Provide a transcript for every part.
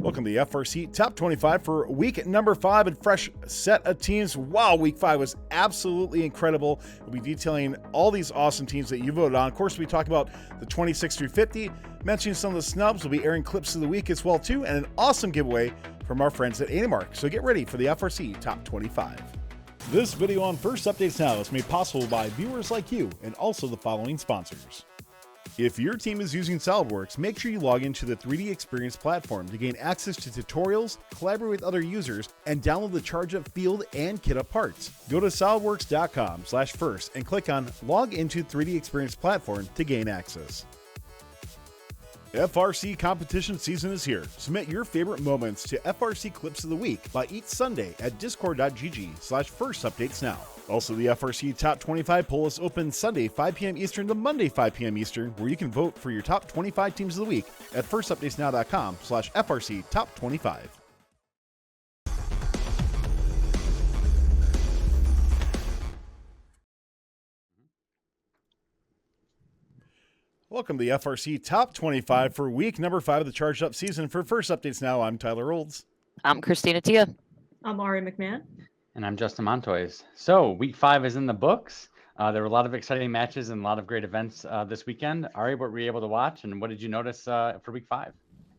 Welcome to the FRC Top 25 for week number 5 and fresh set of teams. Wow, week 5 was absolutely incredible. We'll be detailing all these awesome teams that you voted on. Of course, we talk about the 26 through 50, mentioning some of the snubs. We'll be airing clips of the week as well, too, and an awesome giveaway from our friends at EngiNERDs. So get ready for the FRC Top 25. This video on First Updates Now is made possible by viewers like you and also the following sponsors. If your team is using SolidWorks, make sure you log into the 3D Experience platform to gain access to tutorials, collaborate with other users, and download the Charge Up field and kit up parts. Go to solidworks.com/first and click on Log into 3D Experience platform to gain access. FRC competition season is here. Submit your favorite moments to FRC Clips of the Week by each Sunday at discord.gg/firstupdatesnow. Also, the FRC Top 25 poll is open Sunday 5 p.m. Eastern to Monday 5 p.m. Eastern, where you can vote for your top 25 teams of the week at firstupdatesnow.com/FRC Top 25. Welcome to the FRC Top 25 for week number 5 of the Charged Up season. For First Updates Now, I'm Tyler Olds. I'm Christina Tia. I'm Ari McMahon. And I'm Justin Montoys. So week 5 is in the books. There were a lot of exciting matches and a lot of great events this weekend. Ari, what were you able to watch, and what did you notice for week 5?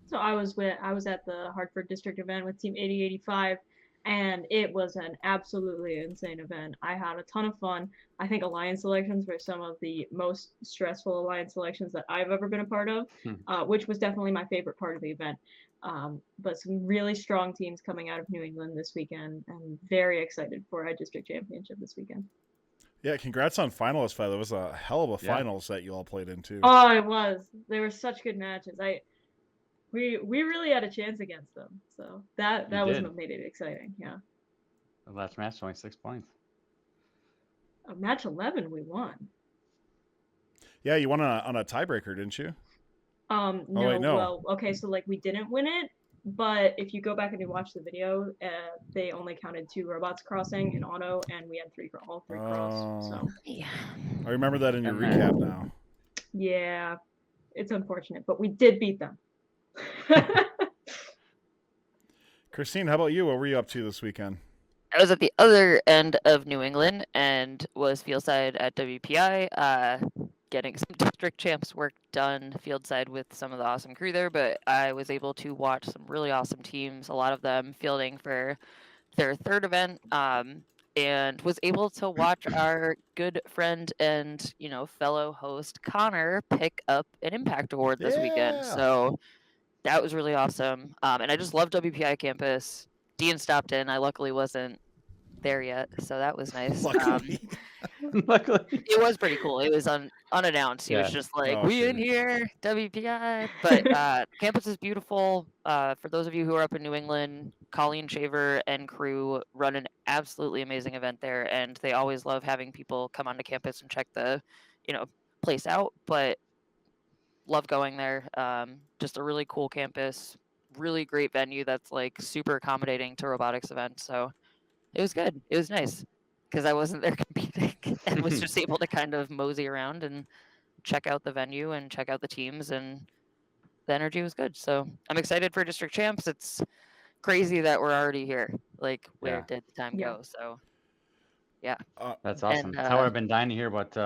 So I was at the Hartford District event with Team 8085, and it was an absolutely insane event. I had a ton of fun. I think alliance selections were some of the most stressful alliance selections that I've ever been a part of, which was definitely my favorite part of the event. But some really strong teams coming out of New England this weekend. I'm very excited for our district championship this weekend. Yeah, congrats on finalists fight. That was a hell of a finals that you all played in too. Oh, it was. They were such good matches. We really had a chance against them. So that was what made it exciting. Yeah. The last match, only 6 points. Match 11, we won. Yeah, you won on a tiebreaker, didn't you? No. Well, okay, so like we didn't win it, but if you go back and you watch the video, they only counted 2 robots crossing in auto, and we had all three cross. So yeah, I remember that in your recap now. Yeah, it's unfortunate, but we did beat them. Christine, how about you? What were you up to this weekend? I was at the other end of New England and was fieldside at WPI, getting some district champs work done fieldside with some of the awesome crew there, but I was able to watch some really awesome teams, a lot of them fielding for their 3rd event, and was able to watch our good friend and, fellow host Connor pick up an Impact Award this weekend. So that was really awesome. And I just love WPI campus. Dean stopped in. I luckily wasn't there yet, so that was nice. Luckily. Luckily. It was pretty cool. It was unannounced. He was just like, we in here, WPI. But campus is beautiful. For those of you who are up in New England, Colleen Shaver and crew run an absolutely amazing event there, and they always love having people come onto campus and check the, place out. But love going there. Just a really cool campus, really great venue that's like super accommodating to robotics events. So it was good. It was nice because I wasn't there competing and was just able to kind of mosey around and check out the venue and check out the teams, and the energy was good. So I'm excited for district champs. It's crazy that we're already here. Like, where did the time go? So yeah. That's awesome. And, Tyler, I've been dying to hear what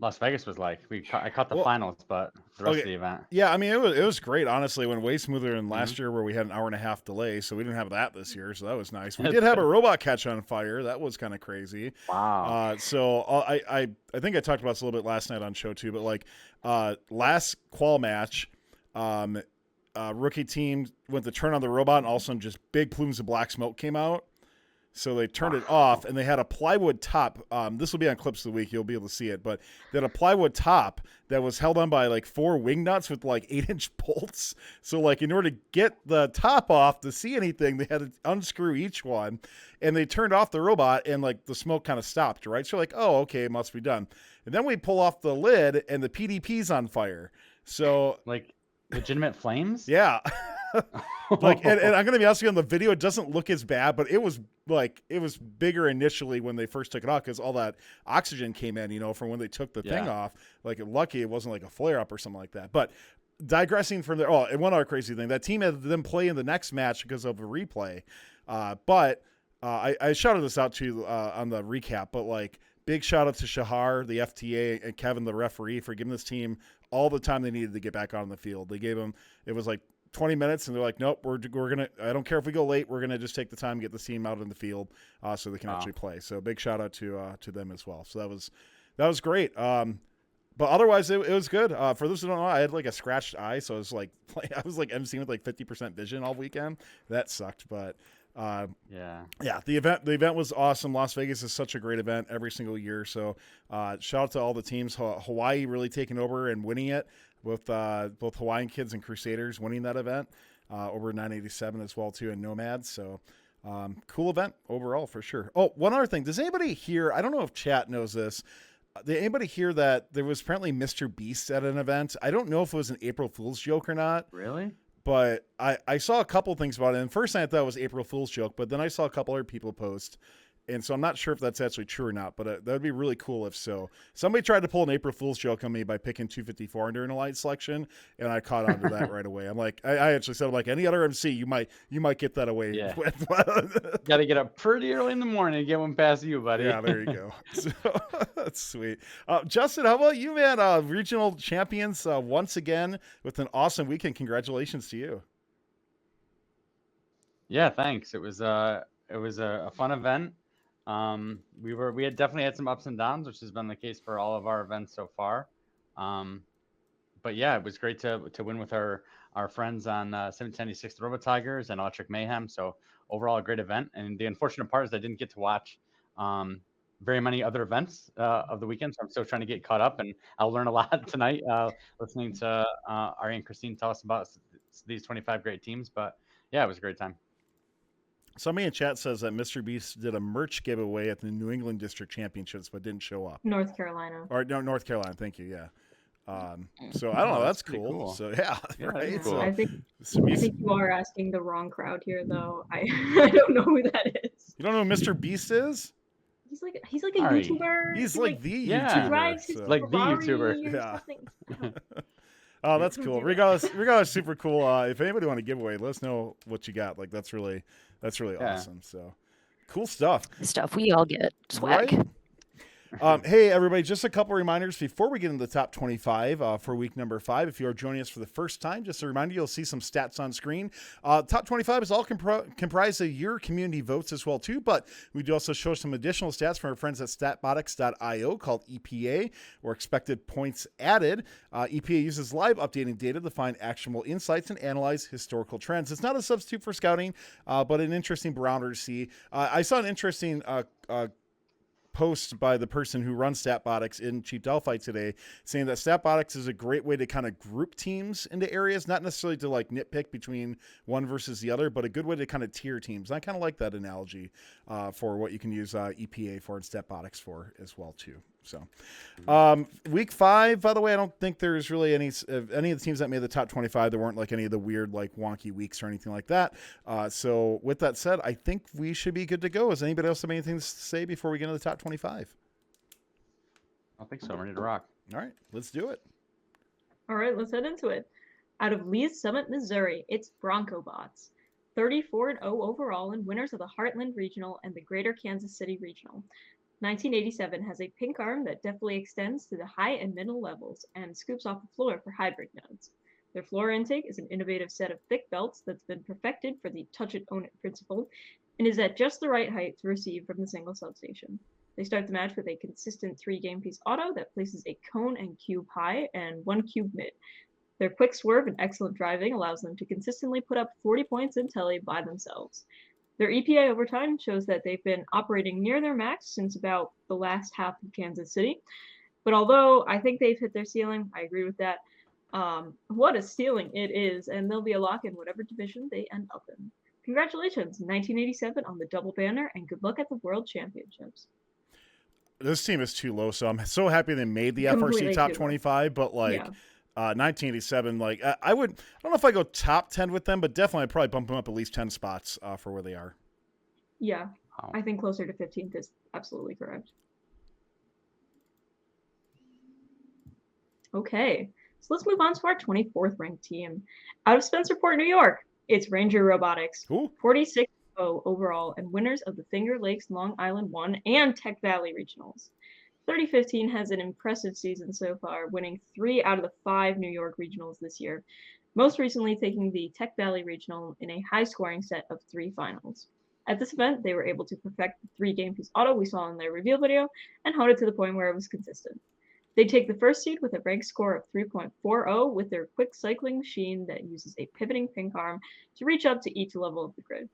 Las Vegas was like. I caught the finals, but the rest of the event. Yeah, I mean, it was great, honestly. It went way smoother than last year where we had an 1.5-hour delay, so we didn't have that this year, so that was nice. We did have a robot catch on fire. That was kind of crazy. Wow. So I think I talked about this a little bit last night on show too, but like last qual match, rookie team went to turn on the robot, and all of a sudden just big plumes of black smoke came out. So they turned it off, and they had a plywood top. This will be on Clips of the Week. You'll be able to see it. But they had a plywood top that was held on by like 4 wing nuts with like 8-inch bolts. So like in order to get the top off to see anything, they had to unscrew each one. And they turned off the robot, and like the smoke kind of stopped, right? So like, oh, okay, it must be done. And then we pull off the lid, and the PDP's on fire. So like legitimate flames? Yeah. Like, and I'm going to be honest with you, on the video, it doesn't look as bad, but it was bigger initially when they first took it off because all that oxygen came in, from when they took the thing off. Like, lucky it wasn't like a flare up or something like that. But digressing from there. Oh, and one other crazy thing, that team had them play in the next match because of a replay. But I shouted this out to you on the recap, but like big shout out to Shahar, the FTA, and Kevin, the referee, for giving this team all the time they needed to get back on the field. They gave them, it was like 20 minutes, and they're like, nope, we're gonna, I don't care if we go late, we're gonna just take the time to get this team out in the field so they can actually play. So big shout out to them as well. So that was great. But otherwise it was good. For those who don't know, I had like a scratched eye, so I was like emceeing with like 50% vision all weekend. That sucked, but yeah, the event was awesome. Las Vegas is such a great event every single year. So shout out to all the teams. Hawaii really taking over and winning it, with both Hawaiian Kids and Crusaders winning that event over 987 as well too, and Nomads. So cool event overall for sure. Oh, one other thing. Does anybody here, I don't know if chat knows this, did anybody hear that there was apparently Mr. Beast at an event? I don't know if it was an April Fool's joke or not. Really? But I saw a couple things about it. And first I thought it was April Fool's joke, but then I saw a couple other people post. And so I'm not sure if that's actually true or not, but that would be really cool if so. Somebody tried to pull an April Fool's joke on me by picking 254 during a light selection, and I caught on to that right away. I'm like, I actually said, I'm like, any other MC, you might get that away. Yeah. With. Got to get up pretty early in the morning to get one past you, buddy. Yeah, there you go. So, that's sweet. Justin, how about you, man? Regional champions once again with an awesome weekend. Congratulations to you. Yeah, thanks. It was a fun event. We had definitely had some ups and downs, which has been the case for all of our events so far. But yeah, it was great to win with our friends on 1796 the Robo Tigers and Electric Mayhem. So overall, a great event. And the unfortunate part is I didn't get to watch very many other events of the weekend. So I'm still trying to get caught up, and I'll learn a lot tonight listening to Ari and Christine tell us about these 25 great teams. But yeah, it was a great time. Somebody in chat says that Mr. Beast did a merch giveaway at the New England District Championships, but didn't show up. North Carolina. Or no, North Carolina. Thank you. Yeah. So I don't know. That's cool. So yeah, right. Cool. So, I think you are asking the wrong crowd here, though. I don't know who that is. You don't know who Mr. Beast is? He's like a YouTuber. He's like the YouTuber. Drives his like the YouTuber. Yeah. Oh, that's cool. Regardless, super cool. If anybody want to give away, let us know what you got. Like that's really awesome. So cool stuff. Stuff we all get. Swag. Right? Hey, everybody, just a couple reminders before we get into the top 25 for week number 5. If you are joining us for the first time, just a reminder, you'll see some stats on screen. Top 25 is all comprised of your community votes as well, too, but we do also show some additional stats from our friends at statbotics.io called EPA, or expected points added. EPA uses live updating data to find actionable insights and analyze historical trends. It's not a substitute for scouting, but an interesting barometer to see. I saw an interesting post by the person who runs StatBotics in Chief Delphi today, saying that StatBotics is a great way to kind of group teams into areas, not necessarily to like nitpick between one versus the other, but a good way to kind of tier teams. And I kind of like that analogy for what you can use EPA for and StatBotics for as well too. So week 5, by the way, I don't think there's really any of the teams that made the top 25. There weren't like any of the weird like wonky weeks or anything like that. So with that said, I think we should be good to go. Does anybody else have anything to say before we get into the top 25? I don't think so. I'm ready to rock. All right, let's do it. All right, let's head into it. Out of Lee's Summit, Missouri, it's Broncobots. 34-0 overall and winners of the Heartland Regional and the Greater Kansas City Regional. 1987 has a pink arm that deftly extends to the high and middle levels and scoops off the floor for hybrid nodes. Their floor intake is an innovative set of thick belts that's been perfected for the touch-it-own-it principle and is at just the right height to receive from the single substation. They start the match with a consistent 3-game piece auto that places a cone and cube high and 1 cube mid. Their quick swerve and excellent driving allows them to consistently put up 40 points in telly by themselves. Their EPA over time shows that they've been operating near their max since about the last half of Kansas City. But although I think they've hit their ceiling, I agree with that. What a ceiling it is, and they'll be a lock in whatever division they end up in. Congratulations, 1987 on the double banner, and good luck at the World Championships. This team is too low, so I'm so happy they made the FRC top 25, but like... Yeah. 1987, like I don't know if I go top 10 with them, but definitely I'd probably bump them up at least 10 spots for where they are. Yeah, I think closer to 15th is absolutely correct. Okay, So let's move on to our 24th ranked team. Out of Spencerport, New York, it's Ranger Robotics. Cool. 46-0 overall and winners of the Finger Lakes Long Island 1 and Tech Valley Regionals. 3015 has an impressive season so far, winning 3 out of the 5 New York regionals this year, most recently taking the Tech Valley Regional in a high-scoring set of 3 finals. At this event, they were able to perfect the 3-game piece auto we saw in their reveal video and hone it to the point where it was consistent. They take the first seed with a rank score of 3.40 with their quick cycling machine that uses a pivoting pink arm to reach up to each level of the grid.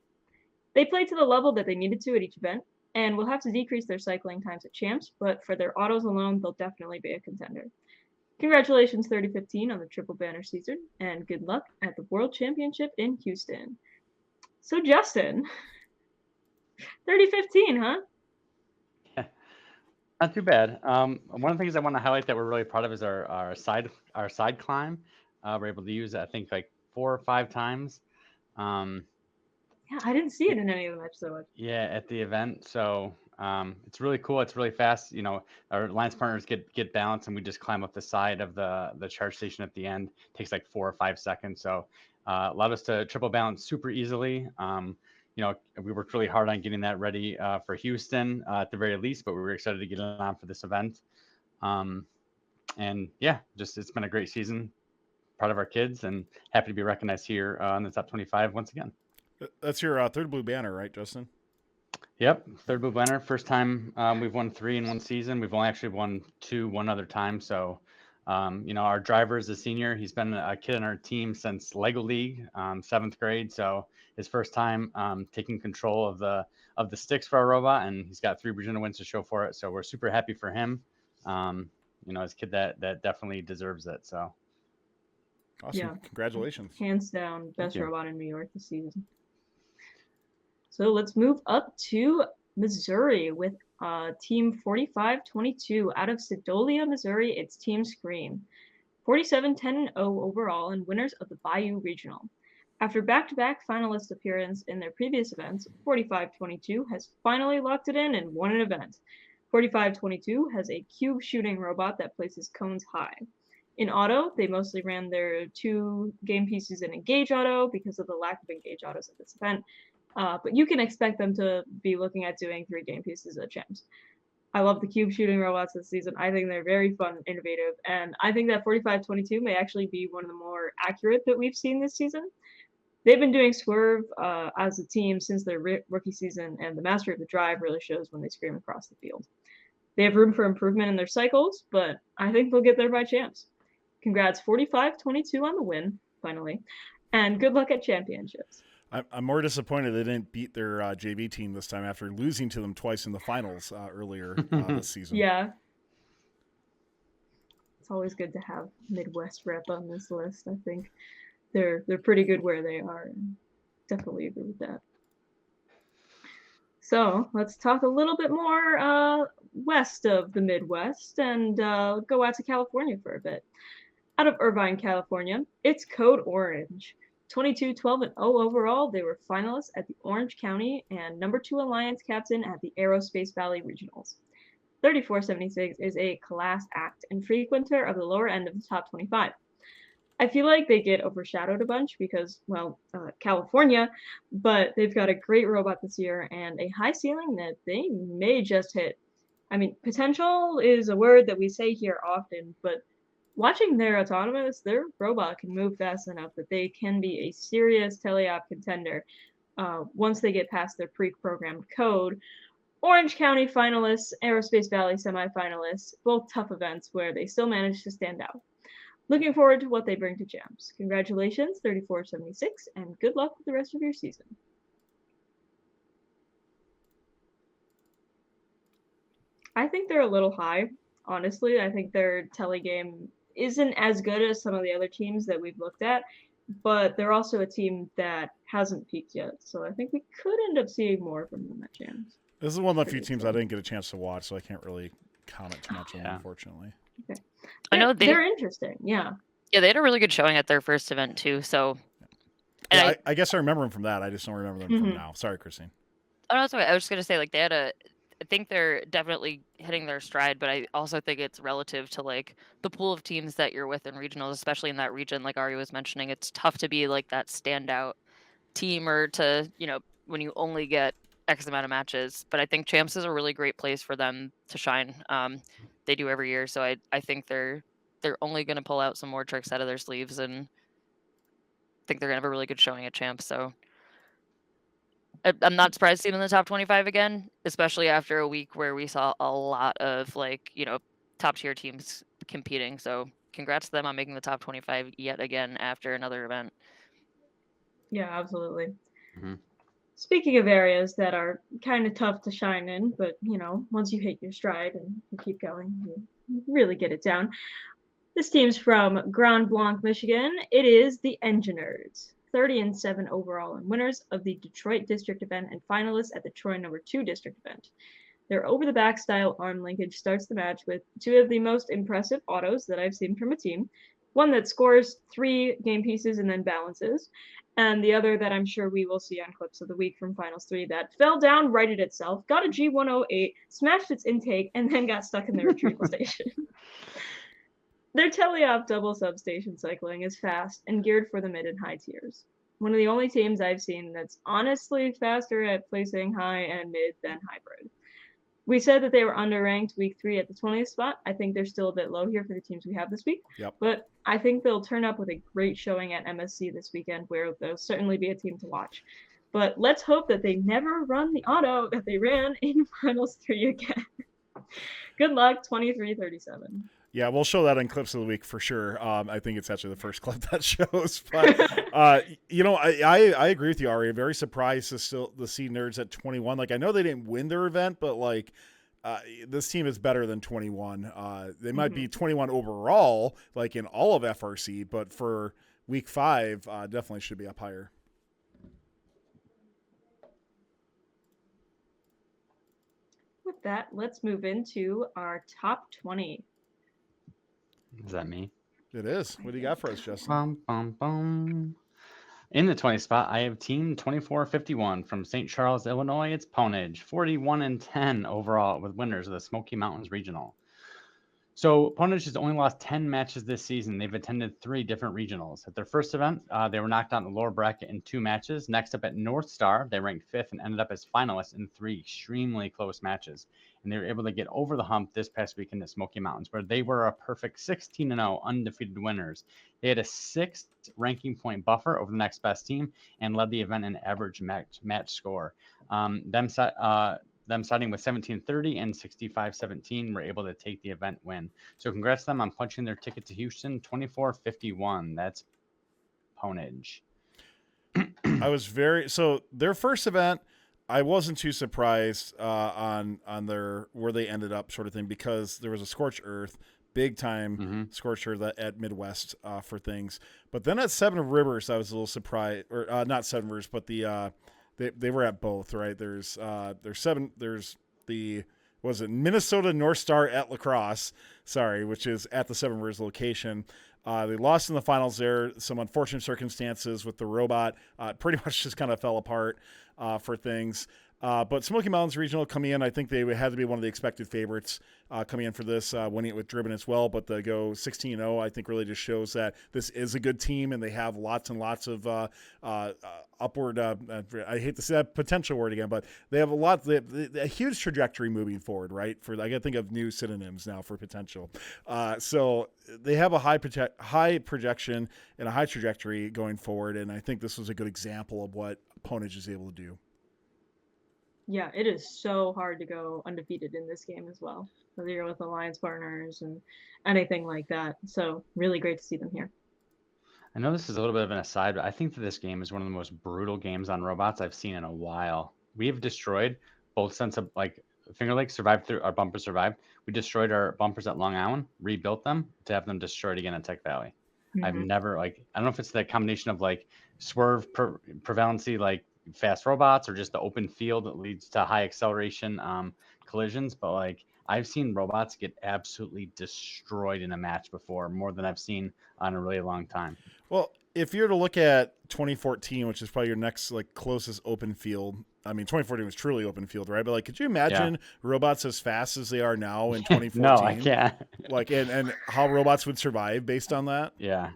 They played to the level that they needed to at each event, and will have to decrease their cycling times at champs, but for their autos alone, they'll definitely be a contender. Congratulations 3015 on the triple banner season, and good luck at the World Championship in Houston. So Justin, 3015, huh? Yeah, not too bad. One of the things I want to highlight that we're really proud of is our side climb. We're able to use it, I think, like 4 or 5 times. Yeah, I didn't see it in any of the matches so much. Yeah, at the event. So it's really cool. It's really fast. You know, our alliance partners get balance, and we just climb up the side of the charge station at the end. It takes like 4 or 5 seconds. So allowed us to triple balance super easily. You know, we worked really hard on getting that ready for Houston at the very least, but we were excited to get it on for this event. And yeah, just it's been a great season. Proud of our kids, and happy to be recognized here on the top 25 once again. That's your third blue banner, right, Justin? Yep, third blue banner. First time we've won 3 in one season. We've only actually won 2 one other time. So, you know, our driver is a senior. He's been a kid on our team since Lego League, 7th grade. So his first time taking control of the sticks for our robot, and he's got 3 regional wins to show for it. So we're super happy for him. You know, as a kid that definitely deserves it. So awesome. Yeah. Congratulations. Hands down, best robot in New York this season. So let's move up to Missouri with Team 4522 out of Sedolia, Missouri. It's Team Scream. 47-10-0 overall and winners of the Bayou Regional. After back-to-back finalist appearance in their previous events, 4522 has finally locked it in and won an event. 4522 has a cube shooting robot that places cones high. In auto, they mostly ran their 2 game pieces in Engage Auto because of the lack of Engage Autos at this event. But you can expect them to be looking at doing 3 game pieces at champs. I love the cube shooting robots this season. I think they're very fun and innovative, and I think that 4522 may actually be one of the more accurate that we've seen this season. They've been doing Swerve as a team since their rookie season, and the mastery of the drive really shows when they scream across the field. They have room for improvement in their cycles, but I think they'll get there by champs. Congrats 4522 on the win, finally, and good luck at championships. I'm more disappointed they didn't beat their JV team this time after losing to them twice in the finals earlier this season. Yeah. It's always good to have Midwest rep on this list. I think they're pretty good where they are. Definitely agree with that. So let's talk a little bit more west of the Midwest and go out to California for a bit. Out of Irvine, California, it's Code Orange. 22-12-0 overall, they were finalists at the Orange County and number 2 Alliance captain at the Aerospace Valley Regionals. 3476 is a class act and frequenter of the lower end of the top 25. I feel like they get overshadowed a bunch because, well, California, but they've got a great robot this year and a high ceiling that they may just hit. I mean, potential is a word that we say here often, but watching their autonomous, their robot can move fast enough that they can be a serious teleop contender once they get past their pre-programmed code. Orange County finalists, Aerospace Valley semifinalists, both tough events where they still managed to stand out. Looking forward to what they bring to champs. Congratulations, 3476, and good luck with the rest of your season. I think they're a little high, honestly. I think their tele game isn't as good as some of the other teams that we've looked at, but they're also a team that hasn't peaked yet. So I think we could end up seeing more from them at champs. This is one of the few teams I didn't get a chance to watch, so I can't really comment too much on them, unfortunately. Okay. I know they're interesting, yeah. Yeah, they had a really good showing at their first event too. So, yeah, I guess I remember them from that. I just don't remember them from now. Sorry, Christine. Oh no, that's okay. I was just gonna say like they had think they're definitely hitting their stride, but I also think it's relative to like the pool of teams that you're with in regionals, especially in that region. Like Ari was mentioning, it's tough to be like that standout team or to, when you only get X amount of matches. But I think Champs is a really great place for them to shine. They do every year, so I think they're only going to pull out some more tricks out of their sleeves, and I think they're going to have a really good showing at Champs. So I'm not surprised to see them in the top 25 again, especially after a week where we saw a lot of like, top tier teams competing. So congrats to them on making the top 25 yet again after another event. Yeah, absolutely. Mm-hmm. Speaking of areas that are kind of tough to shine in, but once you hit your stride and you keep going, you really get it down. This team's from Grand Blanc, Michigan. It is the EngiNERDs. 30-7 overall and winners of the Detroit District event and finalists at the Troy No. 2 District event. Their over-the-back style arm linkage starts the match with two of the most impressive autos that I've seen from a team. One that scores 3 game pieces and then balances, and the other that I'm sure we will see on clips of the week from Finals 3 that fell down, righted itself, got a G108, smashed its intake, and then got stuck in the retrieval station. Their teleop double substation cycling is fast and geared for the mid and high tiers. One of the only teams I've seen that's honestly faster at placing high and mid than hybrid. We said that they were underranked week 3 at the 20th spot. I think they're still a bit low here for the teams we have this week. Yep. But I think they'll turn up with a great showing at MSC this weekend, where they'll certainly be a team to watch. But let's hope that they never run the auto that they ran in Finals 3 again. Good luck, 23-37. Yeah, we'll show that in clips of the week for sure. I think it's actually the first clip that shows. But I agree with you, Ari. I'm very surprised to see Nerds at 21. Like, I know they didn't win their event, but like this team is better than 21. They might be 21 overall, like in all of FRC, but for week 5, definitely should be up higher. With that, let's move into our top 20. Is that me? It is. What do you got for us, Justin? Bum, bum, bum. In the 20th spot, I have Team 2451 from St. Charles, Illinois. It's PWNAGE, 41-10 overall with winners of the Smoky Mountains Regional. So PWNAGE has only lost 10 matches this season. They've attended 3 different regionals. At their first event, they were knocked out in the lower bracket in 2 matches. Next up at North Star, they ranked 5th and ended up as finalists in 3 extremely close matches. And they were able to get over the hump this past weekend at Smoky Mountains, where they were a perfect 16-0 undefeated winners. They had a 6th ranking point buffer over the next best team and led the event in average match score. Them siding with 17-30 and 65-17 were able to take the event win. So congrats to them on punching their ticket to Houston, 24-51. That's PWNAGE. So their first event, I wasn't too surprised on their where they ended up sort of thing, because there was a scorched earth, big time scorched earth at Midwest for things. But then at Seven Rivers, I was a little surprised, or not Seven Rivers, but the they were at both, right? There's the Minnesota North Star at La Crosse, which is at the Seven Rivers location. They lost in the finals there. Some unfortunate circumstances with the robot. Pretty much just kind of fell apart for things. But Smoky Mountains Regional coming in, I think they had to be one of the expected favorites coming in for this, winning it with Driven as well. But to go 16-0, I think really just shows that this is a good team, and they have lots and lots of upward, I hate to say that potential word again, but they have a huge trajectory moving forward, right? I got to think of new synonyms now for potential. So they have a high projection and a high trajectory going forward, and I think this was a good example of what PWNAGE is able to do. Yeah, it is so hard to go undefeated in this game as well, whether you're with alliance partners and anything like that. So really great to see them here. I know this is a little bit of an aside, but I think that this game is one of the most brutal games on robots I've seen in a while. We have destroyed both sets of, like, Finger Lakes survived through, our bumpers survived. We destroyed our bumpers at Long Island, rebuilt them to have them destroyed again at Tech Valley. I've never, I don't know if it's the combination of like swerve prevalency, like fast robots, or just the open field that leads to high acceleration collisions, but like I've seen robots get absolutely destroyed in a match before, more than I've seen on a really long time. Well, if you're to look at 2014, which is probably your next like closest open field, I mean, 2014 was truly open field, right? But like, could you imagine robots as fast as they are now in 2014? No, I can't. Like, and how robots would survive based on that? Yeah.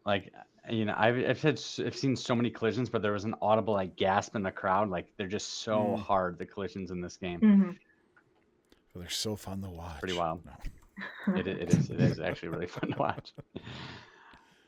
Like, you know, I've seen so many collisions, but there was an audible like gasp in the crowd. Like, they're just so hard, the collisions in this game. Mm-hmm. They're so fun to watch. Pretty wild. No. It is actually really fun to watch.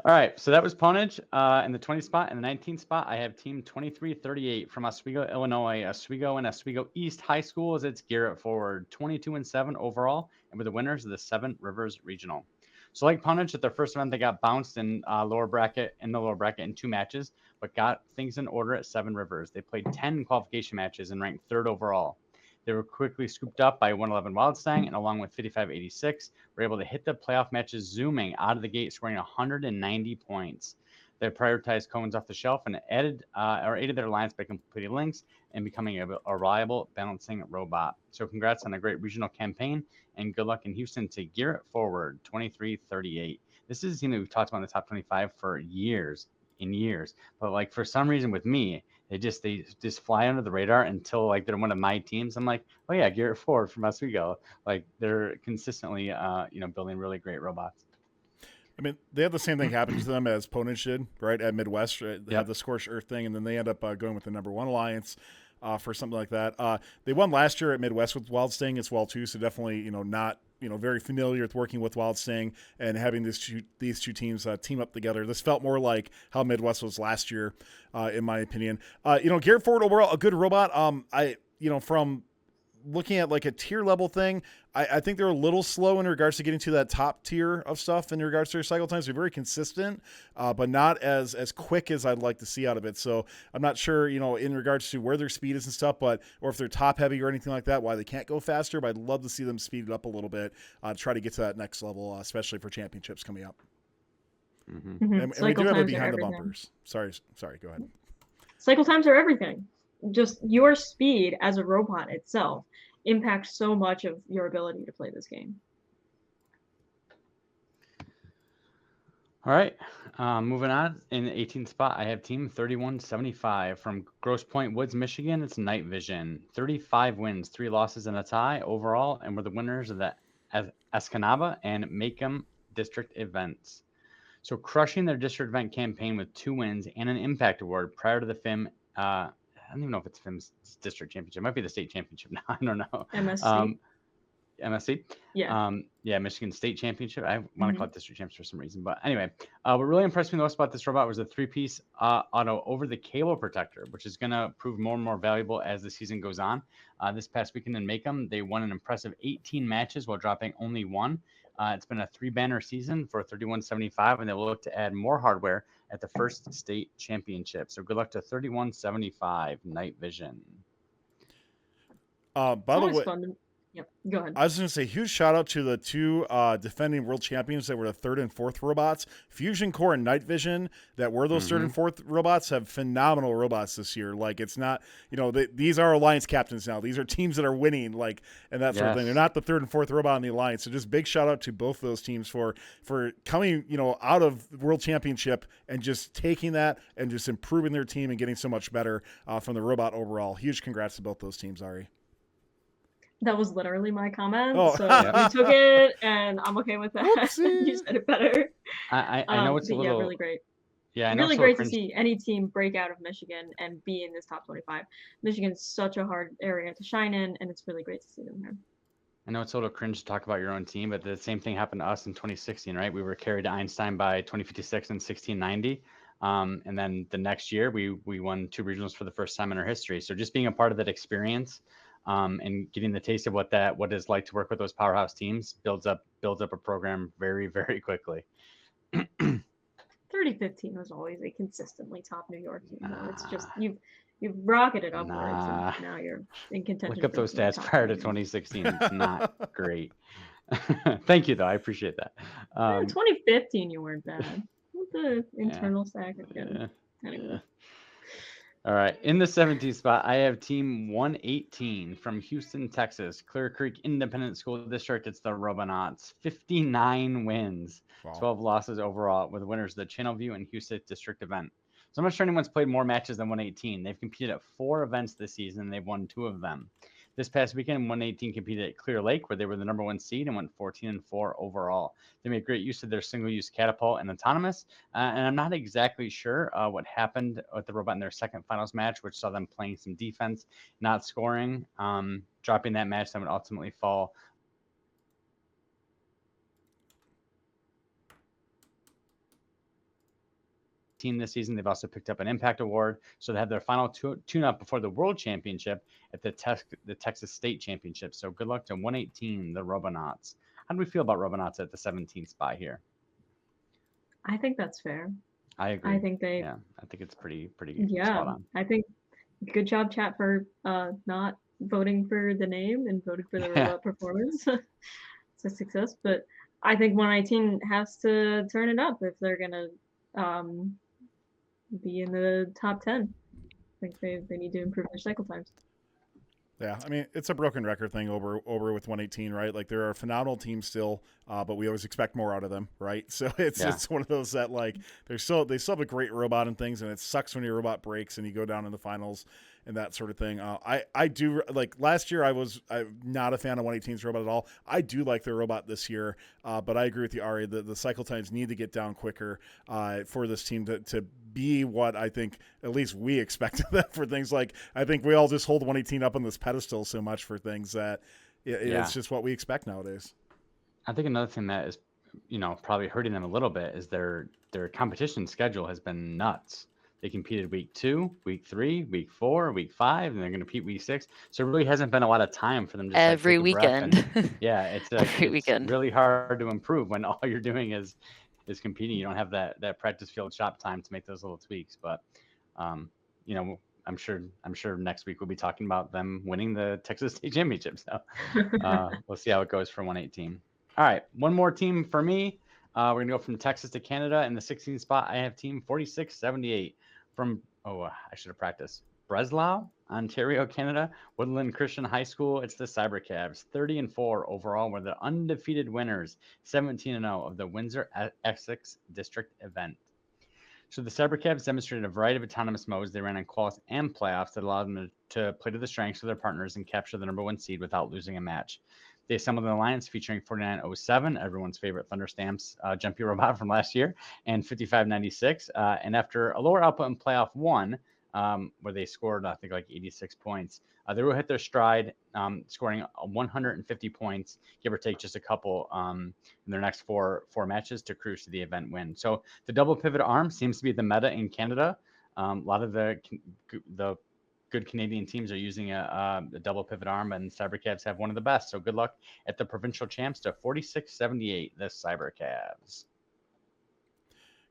All right, so that was Ponage in the 20 spot. In the 19th spot, I have team 2338 from Oswego, Illinois. Oswego and Oswego East High Schools. It's Garrett Forward, 22-7 overall, and we're the winners of the Seven Rivers Regional. So like Ponage, at their first event, they got bounced in the lower bracket in 2 matches, but got things in order at Seven Rivers. They played 10 qualification matches and ranked 3rd overall. They were quickly scooped up by 111 WildStang, and along with 5586, were able to hit the playoff matches zooming out of the gate, scoring 190 points. They prioritized cones off the shelf and aided their alliance by completing links and becoming a reliable balancing robot. So congrats on a great regional campaign, and good luck in Houston to Garrett Forward, 2338. This is a team that we've talked about in the top 25 for years and years, but like for some reason with me, they just fly under the radar until like they're one of my teams. I'm like, oh yeah, Garrett Ford from Oswego. Like they're consistently, building really great robots. I mean, they had the same thing happen to them as Ponage did, right, at Midwest. Right? They had the Scorched Earth thing, and then they end up going with the number 1 alliance for something like that. They won last year at Midwest with WildStang as well too, so definitely not very familiar with working with WildStang and having these two teams team up together. This felt more like how Midwest was last year, in my opinion. Garrett Ford overall a good robot. From looking at like a tier level thing, I think they're a little slow in regards to getting to that top tier of stuff in regards to their cycle times. They're very consistent, but not as quick as I'd like to see out of it. So I'm not sure, in regards to where their speed is and stuff, or if they're top heavy or anything like that, why they can't go faster. But I'd love to see them speed it up a little bit, try to get to that next level, especially for championships coming up. Mm-hmm. And we do have it behind the bumpers. Sorry, go ahead. Cycle times are everything. Just your speed as a robot itself impacts so much of your ability to play this game. All right, moving on. In the 18th spot, I have team 3175 from Grosse Pointe Woods, Michigan. It's Night Vision. 35 wins, 3 losses, and a tie overall, and we're the winners of the Escanaba and Macomb district events. So crushing their district event campaign with 2 wins and an impact award prior to the FIM. I don't even know if it's FIM's district championship. It might be the state championship now. I don't know. MSC. MSC? Yeah. Michigan State Championship. I want to call it district champs for some reason. But anyway, what really impressed me most about this robot was the 3-piece auto over the cable protector, which is going to prove more and more valuable as the season goes on. This past weekend in Macomb, they won an impressive 18 matches while dropping only 1. It's been a 3-banner season for 3175, and they will look to add more hardware at the first state championship. So good luck to 3175 Night Vision. By the way, Yep, go ahead. I was going to say, huge shout out to the 2 defending world champions that were the 3rd and 4th robots. Fusion Core and Night Vision, that were those 3rd and 4th robots, have phenomenal robots this year. Like, it's not, these are alliance captains now. These are teams that are winning, and that sort of thing. They're not the 3rd and 4th robot in the alliance. So just big shout out to both those teams for coming, out of the world championship and just taking that and just improving their team and getting so much better from the robot overall. Huge congrats to both those teams, Ari. That was literally my comment, so you took it, and I'm okay with that. Whoopsie. You said it better. I know it's a little... Yeah, really great. Yeah, I know really great to see any team break out of Michigan and be in this top 25. Michigan's such a hard area to shine in, and it's really great to see them here. I know it's a little cringe to talk about your own team, but the same thing happened to us in 2016, right? We were carried to Einstein by 2056 and 1690. And then the next year, we won 2 regionals for the first time in our history. So just being a part of that experience, and getting the taste of what it's like to work with those powerhouse teams builds up a program very, very quickly. 3015 was always a consistently top New York team. It's just you've rocketed upwards, and now you're in contention. Look up those stats prior to 2016. It's not great. Thank you, though. I appreciate that. 2015, you weren't bad. What the internal stack again? Anyway. All right. In the 17th spot, I have Team 118 from Houston, Texas, Clear Creek Independent School District. It's the Robonauts. 59 wins, Wow. 12 losses overall, with winners of the Channelview and Houston District event. So I'm not sure anyone's played more matches than 118. They've competed at 4 events this season, and they've won 2 of them. This past weekend, 118 competed at Clear Lake, where they were the number 1 seed and went 14-4 overall. They made great use of their single-use catapult and autonomous, and I'm not exactly sure what happened with the robot in their second finals match, which saw them playing some defense, not scoring, dropping that match that would ultimately fall team this season. They've also picked up an impact award, so they have their final tune-up before the World Championship at the Texas State Championship. So good luck to 118, the Robonauts. How do we feel about Robonauts at the 17th spot here? I think that's fair. I agree. I think I think it's pretty yeah, spot on. I think good job, chat, for not voting for the name and voting for the robot performance. It's a success, but I think 119 has to turn it up if they're gonna be in the top 10. I think they need to improve their cycle times. Yeah, I mean, it's a broken record thing over with 118, right? Like, there are phenomenal teams still, but we always expect more out of them, right? So it's one of those that, like, they still have a great robot and things, and it sucks when your robot breaks and you go down in the finals and that sort of thing. I do, like, last year I'm not a fan of 118's robot at all. I do like their robot this year, but I agree with you, Ari. The cycle times need to get down quicker for this team to be what I think at least we expected them for things like, I think we all just hold 118 up on this pedestal so much for things that it's just what we expect nowadays. I think another thing that is, probably hurting them a little bit is their competition schedule has been nuts. They competed week 2, week 3, week 4, week 5, and they're going to compete week 6. So it really hasn't been a lot of time for them to every take a breath weekend. it's every weekend. Really hard to improve when all you're doing is competing. You don't have that practice field shop time to make those little tweaks. But I'm sure next week we'll be talking about them winning the Texas State Championship. So we'll see how it goes for 118. All right, one more team for me. We're gonna go from Texas to Canada. In the 16th spot, I have team 4678 from I should have practiced. Breslau, Ontario, Canada. Woodland Christian High School. It's the CyberCavs. 30-4 overall. Were the undefeated winners. 17-0 of the Windsor Essex District event. So the CyberCavs demonstrated a variety of autonomous modes they ran in quals and playoffs that allowed them to play to the strengths of their partners and capture the number 1 seed without losing a match. They assembled an alliance featuring 4907, everyone's favorite Thunderstamps jumpy robot from last year, and 5596. And after a lower output in playoff 1, where they scored, I think, like 86 points, they will hit their stride, scoring 150 points, give or take just a couple, in their next four matches to cruise to the event win. So the double pivot arm seems to be the meta in Canada. A lot of the good Canadian teams are using a double pivot arm, and CyberCavs have one of the best. So good luck at the provincial champs to 4678, the CyberCavs.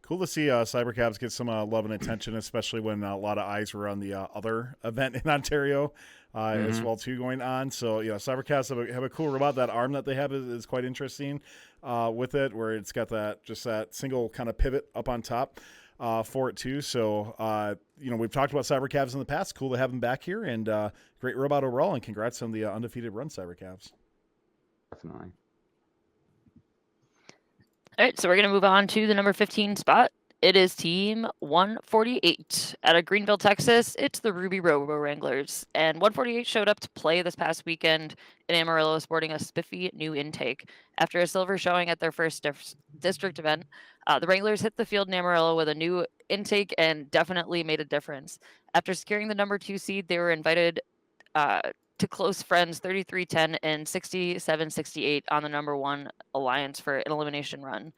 Cool to see CyberCavs get some love and attention, especially when a lot of eyes were on the other event in Ontario as well too going on. So CyberCavs have a cool robot. That arm that they have is quite interesting with it, where it's got that single kind of pivot up on top for it too. So we've talked about CyberCavs in the past. Cool to have them back here, and great robot overall. And congrats on the undefeated run, CyberCavs. Definitely. All right, so we're going to move on to the number 15 spot. It is team 148 out of Greenville, Texas. It's the Ruby Robowranglers. And 148 showed up to play this past weekend in Amarillo, sporting a spiffy new intake. After a silver showing at their first district event, the Wranglers hit the field in Amarillo with a new intake and definitely made a difference. After securing the number 2 seed, they were invited to close friends 33-10 and 67-68 on the number 1 alliance for an elimination run.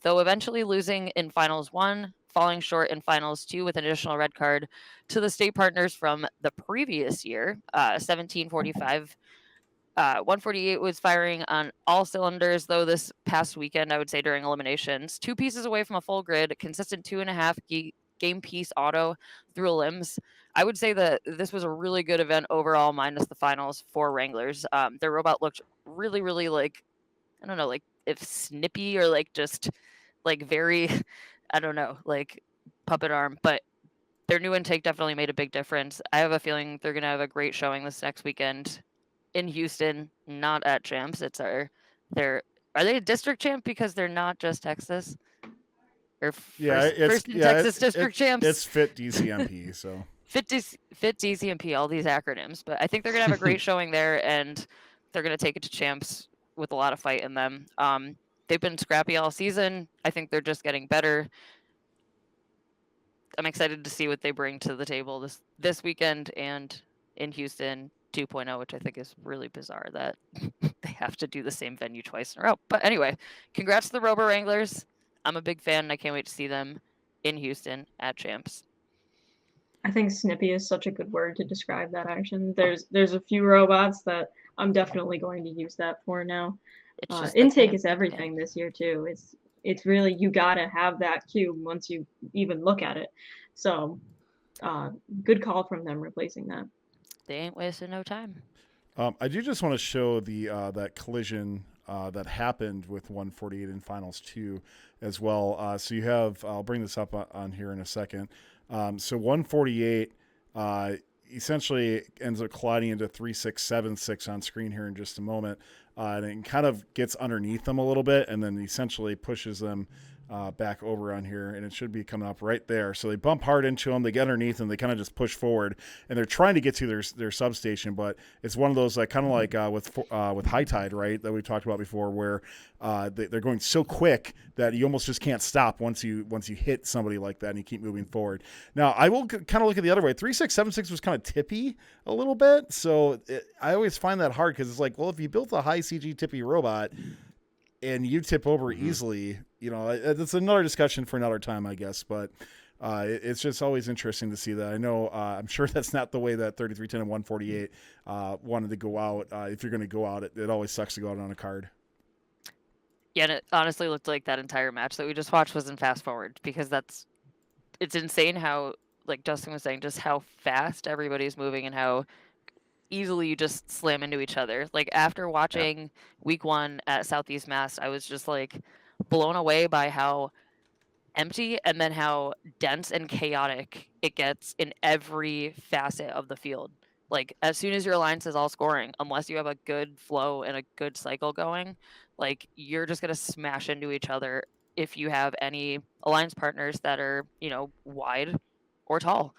Though eventually losing in finals 1, falling short in finals 2 with an additional red card to the state partners from the previous year, 1745. 148 was firing on all cylinders, though this past weekend, I would say during eliminations, 2 pieces away from a full grid, consistent 2.5 game piece auto through limbs. I would say that this was a really good event overall, minus the finals for Wranglers. Their robot looked really, really like, I don't know, like if snippy or like just like very, I don't know, like puppet arm, but their new intake definitely made a big difference. I have a feeling they're going to have a great showing this next weekend in Houston, not at Champs. Are they a district champ because they're not just Texas? Or first in Texas district champs? It's FIT DCMP, so. FIT DCMP, all these acronyms. But I think they're going to have a great showing there, and they're going to take it to Champs with a lot of fight in them. They've been scrappy all season. I think they're just getting better. I'm excited to see what they bring to the table this weekend and in Houston 2.0, which I think is really bizarre that they have to do the same venue twice in a row. But anyway, congrats to the Robowranglers. I'm a big fan, and I can't wait to see them in Houston at Champs. I think snippy is such a good word to describe that action. There's a few robots that I'm definitely going to use that for now. Intake is everything this year too. It's really, you gotta have that cube once you even look at it. So good call from them replacing that. They ain't wasting no time. I do just want to show the that collision that happened with 148 in Finals 2 as well. So you have, I'll bring this up on here in a second. So 148 essentially ends up colliding into 3676 on screen here in just a moment. And it kind of gets underneath them a little bit and then essentially pushes them back over on here, and it should be coming up right there. So they bump hard into them, they get underneath them, they kind of just push forward, and they're trying to get to their substation, but it's one of those like kind of like with HighTide, right, that we talked about before, where they're going so quick that you almost just can't stop once you hit somebody like that and you keep moving forward. Now I will kind of look at the other way. 3676 was kind of tippy a little bit, so I always find that hard because it's like, well, if you built a high CG tippy robot and you tip over easily, you know, it's another discussion for another time, I guess. But it's just always interesting to see that. I know, I'm sure that's not the way that 3310 and 148 wanted to go out. If you're going to go out, it always sucks to go out on a card. Yeah, and it honestly looked like that entire match that we just watched was in fast forward, because it's insane how, like Justin was saying, just how fast everybody's moving and how easily you just slam into each other. Like after watching week 1 at Southeast Mass, I was just like blown away by how empty and then how dense and chaotic it gets in every facet of the field. Like as soon as your alliance is all scoring, unless you have a good flow and a good cycle going, like you're just gonna smash into each other if you have any alliance partners that are, you know, wide or tall.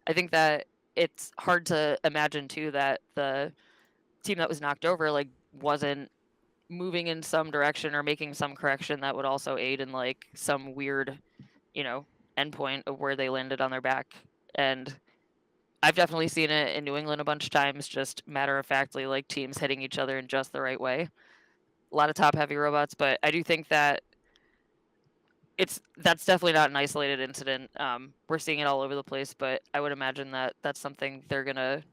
I think that it's hard to imagine too that the team that was knocked over like wasn't moving in some direction or making some correction that would also aid in like some weird, you know, endpoint of where they landed on their back. And I've definitely seen it in New England a bunch of times, just matter of factly, like teams hitting each other in just the right way. A lot of top heavy robots, but I do think that that's definitely not an isolated incident. We're seeing it all over the place, but I would imagine that that's something they're gonna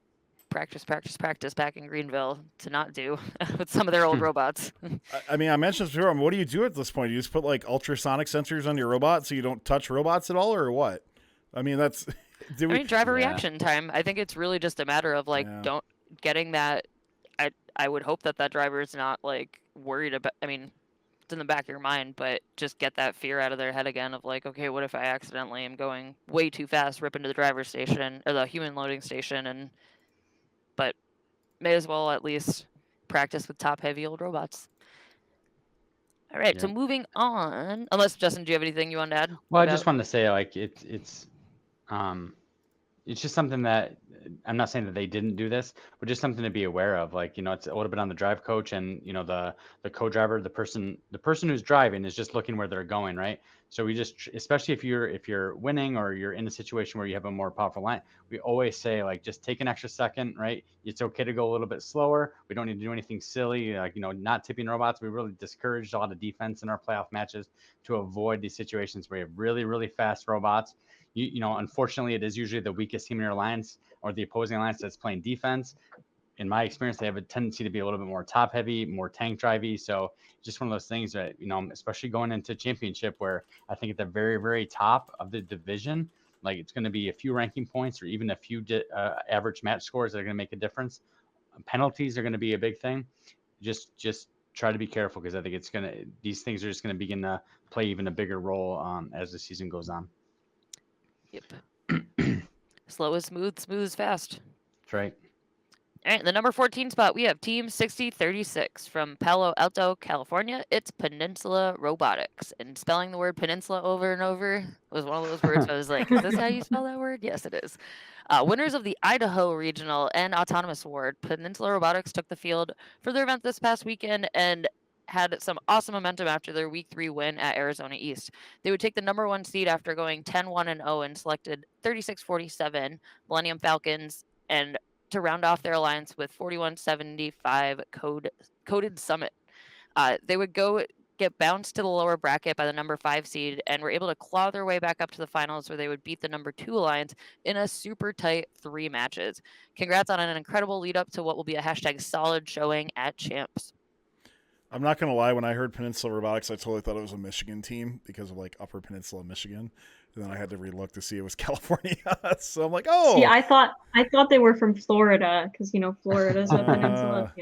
practice back in Greenville to not do with some of their old robots. I mean, I mentioned this before. What do you do at this point? You just put like ultrasonic sensors on your robot so you don't touch robots at all, or what? I mean, that's. Driver reaction time. I think it's really just a matter of like getting that. I would hope that driver is not like worried about. I mean, it's in the back of your mind, but just get that fear out of their head again of like, okay, what if I accidentally am going way too fast, rip into the driver's station or the human loading station, but may as well at least practice with top heavy old robots. All right, so moving on. Unless Justin, do you have anything you want to add? Well, I just wanted to say like it's just something that I'm not saying that they didn't do this, but just something to be aware of. Like, you know, it's a little bit on the drive coach and, you know, the co-driver, the person who's driving is just looking where they're going, right? So we just, especially if you're winning or you're in a situation where you have a more powerful line, we always say like, just take an extra second, right? It's okay to go a little bit slower. We don't need to do anything silly, like, you know, not tipping robots. We really discouraged a lot of defense in our playoff matches to avoid these situations where you have really, really fast robots. You know, unfortunately, it is usually the weakest team in your alliance or the opposing alliance that's playing defense. In my experience, they have a tendency to be a little bit more top heavy, more tank drivey. So just one of those things that, you know, especially going into championship where I think at the very, very top of the division, like it's going to be a few ranking points or even a few average match scores that are going to make a difference. Penalties are going to be a big thing. Just try to be careful because I think these things are just going to begin to play even a bigger role as the season goes on. Yep. Slow is smooth, smooth is fast. That's right. All right, the number 14 spot, we have Team 6036 from Palo Alto, California. It's Peninsula Robotics. And spelling the word peninsula over and over was one of those words where I was like, is this how you spell that word? Yes, it is. Winners of the Idaho Regional and Autonomous Award, Peninsula Robotics took the field for their event this past weekend and had some awesome momentum after their Week 3 win at Arizona East. They would take the number 1 seed after going 10-1-0 and selected 3647 Millennium Falcons and to round off their alliance with 4175 Coded Summit. They would get bounced to the lower bracket by the number 5 seed and were able to claw their way back up to the finals where they would beat the number 2 alliance in a super tight 3 matches. Congrats on an incredible lead up to what will be a hashtag solid showing at Champs. I'm not going to lie. When I heard Peninsula Robotics, I totally thought it was a Michigan team because of like Upper Peninsula, Michigan. And then I had to relook to see it was California. So I'm like, oh. See, I thought they were from Florida because Florida's a peninsula.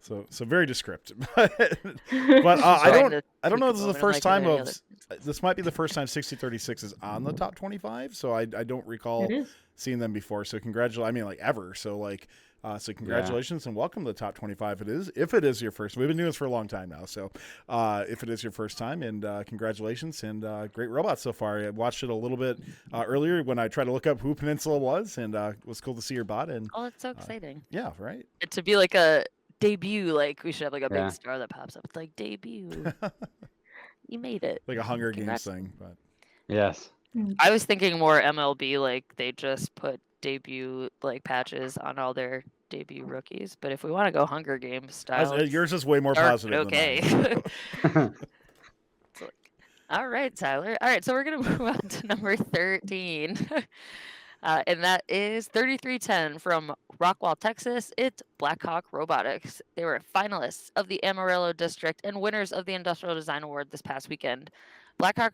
So very descriptive. but I don't know if this is the first time this might be the first time 6036 is on the top 25. So I don't recall seeing them before. So ever. So congratulations and welcome to the top 25. If it is your first, we've been doing this for a long time now. So if it is your first time, and congratulations and great robots so far. I watched it a little bit earlier when I tried to look up who Peninsula was, and it was cool to see your bot. And that's so exciting. Yeah, right. It to be like a debut, like we should have like a big star that pops up. It's like debut. You made it. Like a Hunger Games thing, but yes. I was thinking more MLB, like they just put debut like patches on all their debut rookies. But if we want to go Hunger Games style, yours is way more positive. Okay. All right, Tyler. All right, so we're gonna move on to number 13. And that is 3310 from Rockwall, Texas. It's Blackhawk Robotics. They were finalists of the Amarillo District and winners of the Industrial Design Award this past weekend. Blackhawk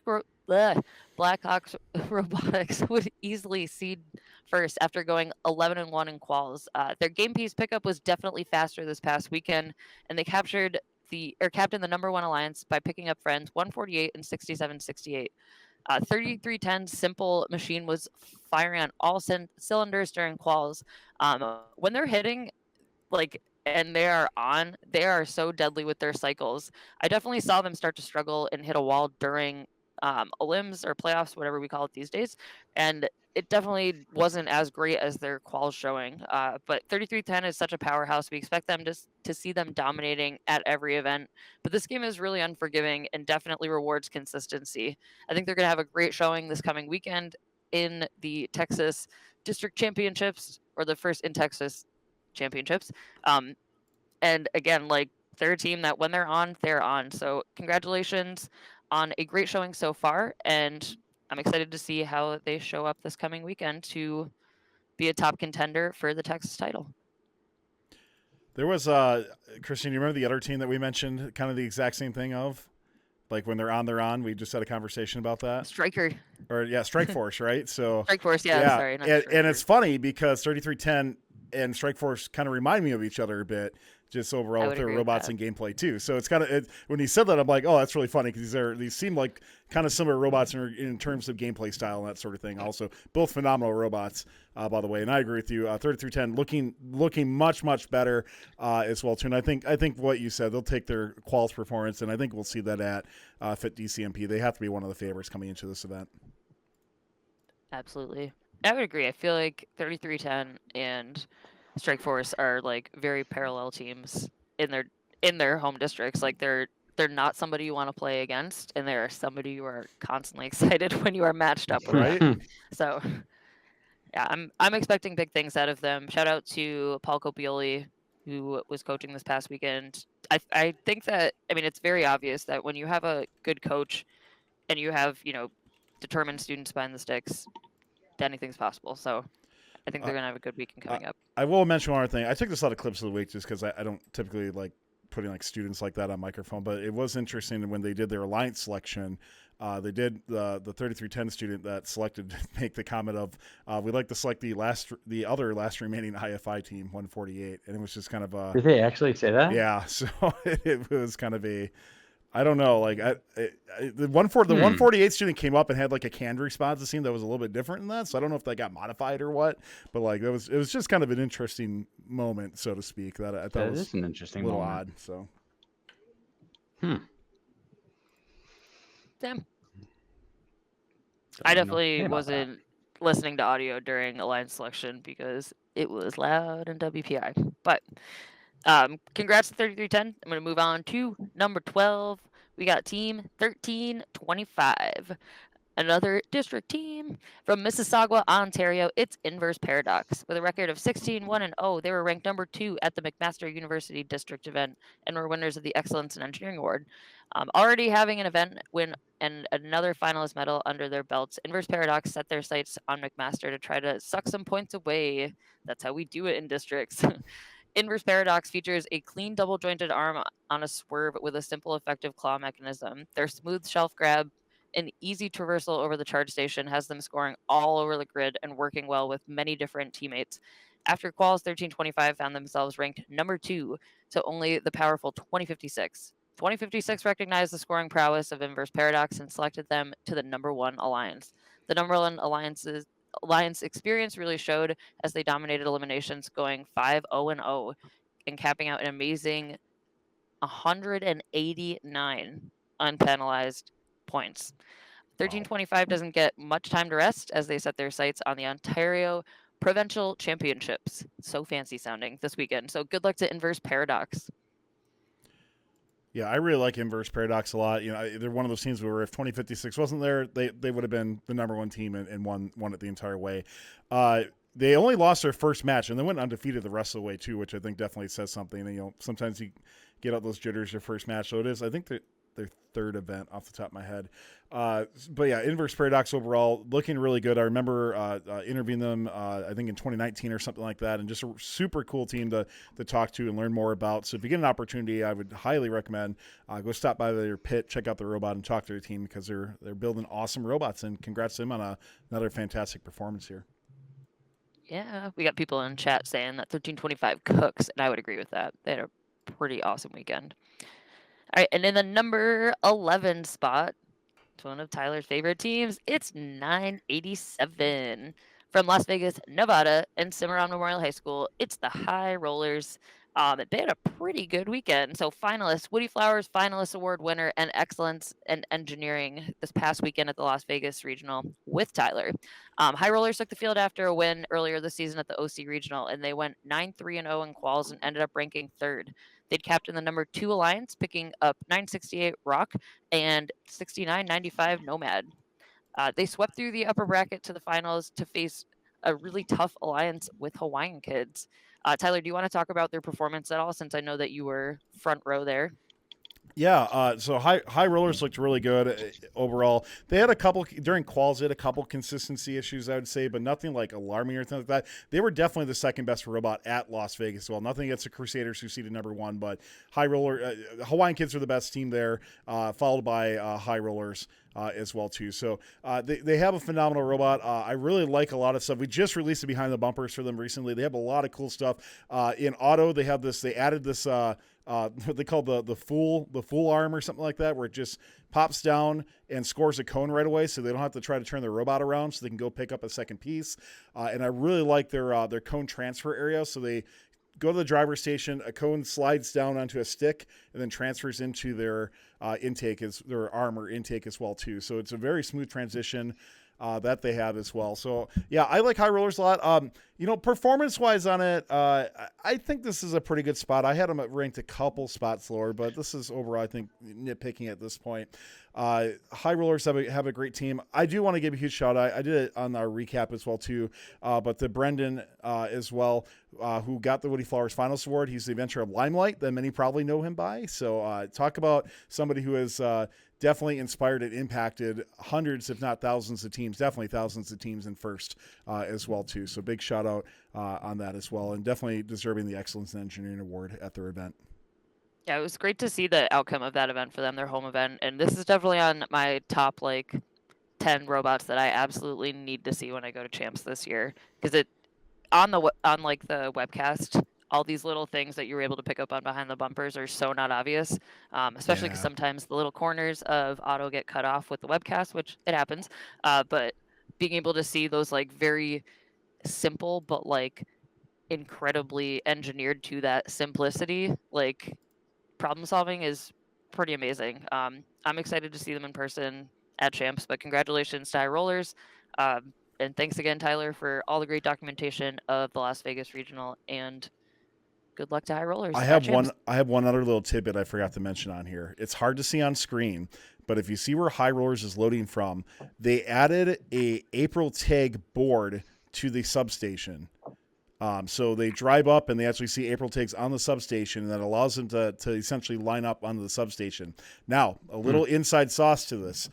Robotics would easily seed first after going 11-1 in quals. Their game piece pickup was definitely faster this past weekend, and they captained the number 1 alliance by picking up friends 148 and 6768. 3310's simple machine was firing on all cylinders during quals. When they're hitting, and they are so deadly with their cycles. I definitely saw them start to struggle and hit a wall during elims or playoffs, whatever we call it these days. And it definitely wasn't as great as their quals showing. But 3310 is such a powerhouse. We expect them to see them dominating at every event. But this game is really unforgiving and definitely rewards consistency. I think they're going to have a great showing this coming weekend in the Texas District Championships, or the first in Texas Championships. And again, they're a team that when they're on, they're on. So congratulations on a great showing so far. And I'm excited to see how they show up this coming weekend to be a top contender for the Texas title. There was, Christian, you remember the other team that we mentioned, kind of the exact same thing of? Like when they're on. We just had a conversation about that. Striker. Strike Force, right? So Strike Force, yeah. Sorry. And it's funny because 3310 and Strike Force kind of remind me of each other a bit, just overall with their robots and gameplay too. So it's kind of when he said that, I'm like, oh, that's really funny because these seem like kind of similar robots in terms of gameplay style and that sort of thing. Also, both phenomenal robots, by the way. And I agree with you. 3310 looking much better as well too. And I think what you said, they'll take their quals performance, and I think we'll see that at FIT DCMP. They have to be one of the favorites coming into this event. Absolutely. I would agree. I feel like 3310 and Strike Force are very parallel teams in their home districts. They're not somebody you want to play against, and they're somebody you are constantly excited when you are matched up with. Right. So yeah, I'm expecting big things out of them. Shout out to Paul Copioli, who was coaching this past weekend. I think that it's very obvious that when you have a good coach and you have determined students behind the sticks, anything's possible. So I think they're going to have a good weekend coming up. I will mention one other thing. I took this out of clips of the week just because I don't typically like putting students like that on microphone, but it was interesting when they did their alliance selection. They did the 3310 student that selected make the comment of we'd like to select the other last remaining IFI team 148, and it was just kind of Did they actually say that? Yeah, so it was kind of I don't know. Like the 148 student came up and had like a canned response to scene that was a little bit different than that. So I don't know if that got modified or what, but like it was just kind of an interesting moment, so to speak, that I thought was an interesting a little moment. odd. So. Damn. I definitely wasn't listening to audio during Alliance selection because it was loud in WPI. But congrats to 3310. I'm going to move on to number 12. We got team 1325. Another district team from Mississauga, Ontario. It's Inverse Paradox. With a record of 16-1-0, they were ranked number 2 at the McMaster University District event and were winners of the Excellence in Engineering Award. Already having an event win and another finalist medal under their belts, Inverse Paradox set their sights on McMaster to try to suck some points away. That's how we do it in districts. Inverse Paradox features a clean double-jointed arm on a swerve with a simple, effective claw mechanism. Their smooth shelf grab and easy traversal over the charge station has them scoring all over the grid and working well with many different teammates. After quals, 1325 found themselves ranked number 2 to only the powerful 2056. 2056 recognized the scoring prowess of Inverse Paradox and selected them to the number 1 alliance. The number 1 alliance experience really showed as they dominated eliminations, going 5-0-0 and capping out an amazing 189 unpenalized points. 1325 doesn't get much time to rest as they set their sights on the Ontario Provincial Championships. So fancy sounding this weekend. So good luck to Inverse Paradox. Yeah, I really like Inverse Paradox a lot. You know, they're one of those teams where if 2056 wasn't there, they would have been the number 1 team and won it the entire way. They only lost their first match, and they went undefeated the rest of the way too, which I think definitely says something. And, you know, sometimes you get out those jitters your first match. So it is, I think, their third event off the top of my head. But yeah, Inverse Paradox overall looking really good. I remember interviewing them, I think in 2019 or something like that, and just a super cool team to talk to and learn more about. So if you get an opportunity, I would highly recommend go stop by their pit, check out the robot, and talk to their team because they're building awesome robots. And congrats to them on another fantastic performance here. Yeah, we got people in chat saying that 1325 cooks, and I would agree with that. They had a pretty awesome weekend. All right, and in the number 11 spot, it's one of Tyler's favorite teams. It's 987 from Las Vegas, Nevada, and Cimarron Memorial High School. It's the High Rollers. They had a pretty good weekend. So finalists, Woody Flowers, finalist award winner, and excellence in engineering this past weekend at the Las Vegas Regional with Tyler. High Rollers took the field after a win earlier this season at the OC Regional, and they went 9-3-0 in quals and ended up ranking 3rd. They'd captained the number 2 alliance, picking up 968 Rock and 6995 Nomad. They swept through the upper bracket to the finals to face a really tough alliance with Hawaiian Kids. Tyler, do you want to talk about their performance at all, since I know that you were front row there? Yeah, so high rollers looked really good overall. They had a couple during quals. They had a couple consistency issues, I would say, but nothing like alarming or anything like that. They were definitely the second best robot at Las Vegas. Well, nothing against the Crusaders who seeded number 1, but Hawaiian Kids are the best team there, followed by high rollers. As well too. So they have a phenomenal robot. I really like a lot of stuff. We just released the behind the bumpers for them recently. They have a lot of cool stuff. In auto, they have this. They added this. What they call the full arm or something like that, where it just pops down and scores a cone right away, so they don't have to try to turn their robot around, so they can go pick up a second piece. And I really like their cone transfer area. So they go to the driver's station, a cone slides down onto a stick and then transfers into their intake, their arm or intake as well too. So it's a very smooth transition that they have as well. So yeah, I like high rollers a lot. Performance wise on it, I think this is a pretty good spot. I had them ranked a couple spots lower, but this is overall, I think, nitpicking at this point. High rollers have a great team. I do want to give a huge shout out. I did it on our recap as well too. But to Brendan as well, who got the Woody Flowers Finals Award. He's the inventor of Limelight that many probably know him by. So talk about somebody who has definitely inspired and impacted hundreds, if not thousands of teams, definitely thousands of teams in first as well too. So big shout out on that as well, and definitely deserving the Excellence in Engineering Award at their event. Yeah, it was great to see the outcome of that event for them, their home event. And this is definitely on my top 10 robots that I absolutely need to see when I go to Champs this year, because it on the webcast, all these little things that you were able to pick up on behind the bumpers are so not obvious, especially because sometimes the little corners of auto get cut off with the webcast, which it happens. But being able to see those like very simple but like incredibly engineered to that simplicity, like problem solving, is pretty amazing. I'm excited to see them in person at Champs, but congratulations to HIGHROLLERS. And thanks again, Tyler, for all the great documentation of the Las Vegas Regional, and good luck to HIGHROLLERS. I have one other little tidbit I forgot to mention on here. It's hard to see on screen, but if you see where HIGHROLLERS is loading from, they added a April tag board to the substation. So they drive up and they actually see April tags on the substation, and that allows them to essentially line up onto the substation. Now, a little inside sauce to this.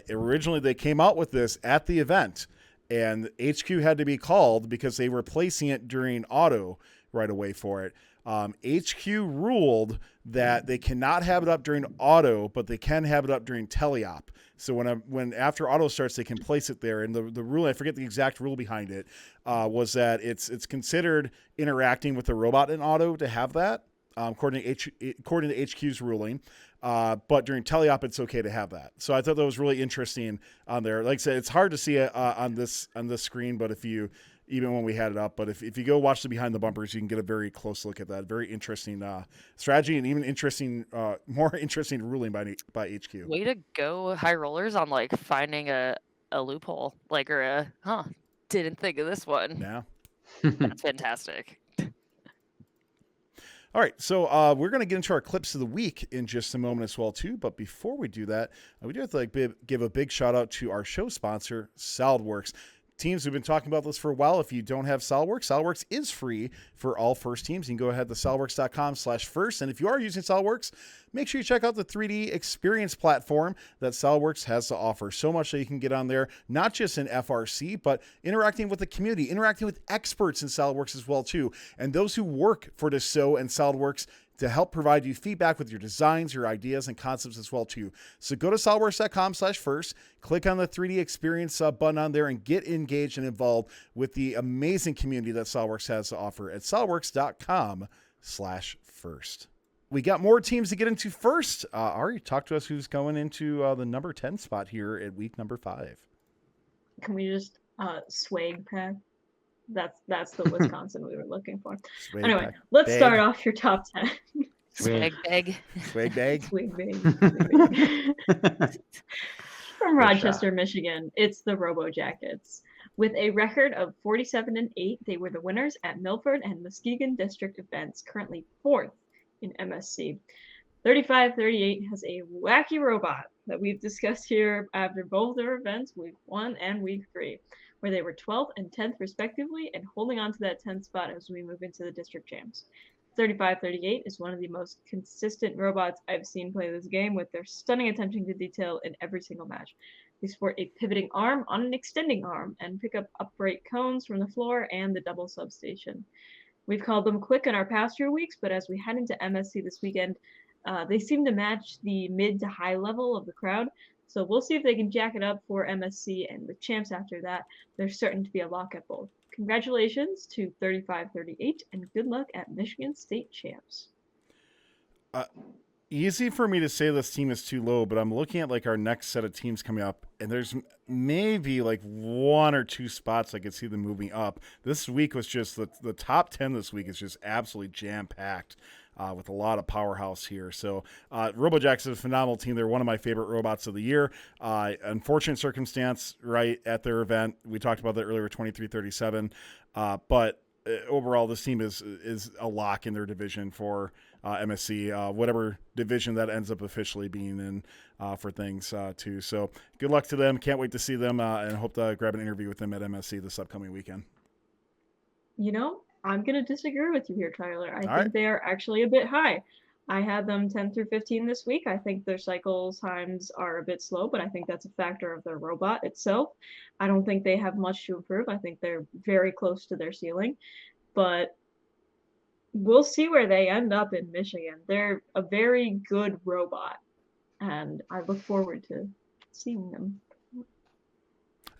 Originally, they came out with this at the event, and HQ had to be called because they were placing it during auto right away for it. HQ ruled that they cannot have it up during auto, but they can have it up during teleop. So when after auto starts, they can place it there. And the rule, I forget the exact rule behind it, was that it's considered interacting with the robot in auto to have that, according to HQ's ruling. But during teleop, it's okay to have that. So I thought that was really interesting on there. Like I said, it's hard to see it on this screen, but even when we had it up, but if you go watch the behind the bumpers, you can get a very close look at that. Very interesting strategy, and even more interesting ruling by HQ. Way to go, HIGHROLLERS, on like finding a loophole, like, or didn't think of this one. Yeah, that's fantastic. All right, so we're going to get into our clips of the week in just a moment as well, too. But before we do that, we do have to give a big shout out to our show sponsor, SolidWorks. Teams, we've been talking about this for a while. If you don't have SolidWorks, SolidWorks is free for all FIRST teams. You can go ahead to solidworks.com/first. And if you are using SolidWorks, make sure you check out the 3D experience platform that SolidWorks has to offer. So much that you can get on there, not just in FRC, but interacting with the community, interacting with experts in SolidWorks as well, too. And those who work for Dassault and SolidWorks to help provide you feedback with your designs, your ideas, and concepts as well, too. So go to solidworks.com/first, click on the 3D experience button on there, and get engaged and involved with the amazing community that SolidWorks has to offer at solidworks.com/first. We got more teams to get into first. Ari, talk to us who's going into the number 10 spot here at week number 5. Can we just swag pack? That's the Wisconsin we were looking for. Swag anyway, pack. let's Bag. start off your top 10. Swag bag. Swag bag. Swag bag. From Rochester, Michigan, it's the RoboJackets. With a record of 47-8, they were the winners at Milford and Muskegon district events, currently 4th in MSC. 3538 has a wacky robot that we've discussed here after both their events, week 1 and week 3, where they were 12th and 10th respectively, and holding on to that 10th spot as we move into the district champs. 3538 is one of the most consistent robots I've seen play this game, with their stunning attention to detail in every single match. They sport a pivoting arm on an extending arm and pick up upright cones from the floor and the double substation. We've called them quick in our past few weeks, but as we head into MSC this weekend, they seem to match the mid to high level of the crowd. So we'll see if they can jack it up for MSC, and with champs after that, there's certain to be a lock at both. Congratulations to 3538, and good luck at Michigan State champs. Easy for me to say this team is too low, but I'm looking at like our next set of teams coming up, and there's maybe like 1 or 2 spots I could see them moving up. This week was just the top 10 this week is just absolutely jam-packed. With a lot of powerhouse here. So RoboJackets is a phenomenal team. They're one of my favorite robots of the year. Unfortunate circumstance right at their event. We talked about that earlier, 2337. But overall, this team is a lock in their division for MSC, whatever division that ends up officially being in for things too. So good luck to them. Can't wait to see them and hope to grab an interview with them at MSC this upcoming weekend. You know, I'm going to disagree with you here, Tyler. I think they are actually a bit high. I had them 10 through 15 this week. I think their cycle times are a bit slow, but I think that's a factor of their robot itself. I don't think they have much to improve. I think they're very close to their ceiling, but we'll see where they end up in Michigan. They're a very good robot, and I look forward to seeing them.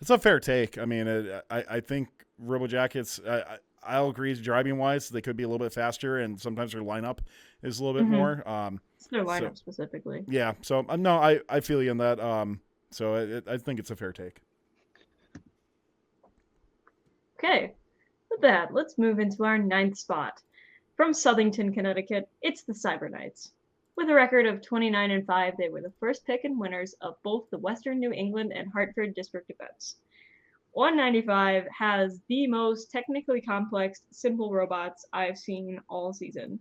It's a fair take. I mean, I think RoboJackets, I'll agree, driving wise, they could be a little bit faster, and sometimes their lineup is a little bit more. It's their lineup specifically. Yeah. So no, I feel you in that. So I think it's a fair take. Okay, with that, let's move into our 9th spot. From Southington, Connecticut, it's the CyberKnights. With a record of 29-5, they were the first pick and winners of both the Western New England and Hartford district events. 195 has the most technically complex, simple robots I've seen all season.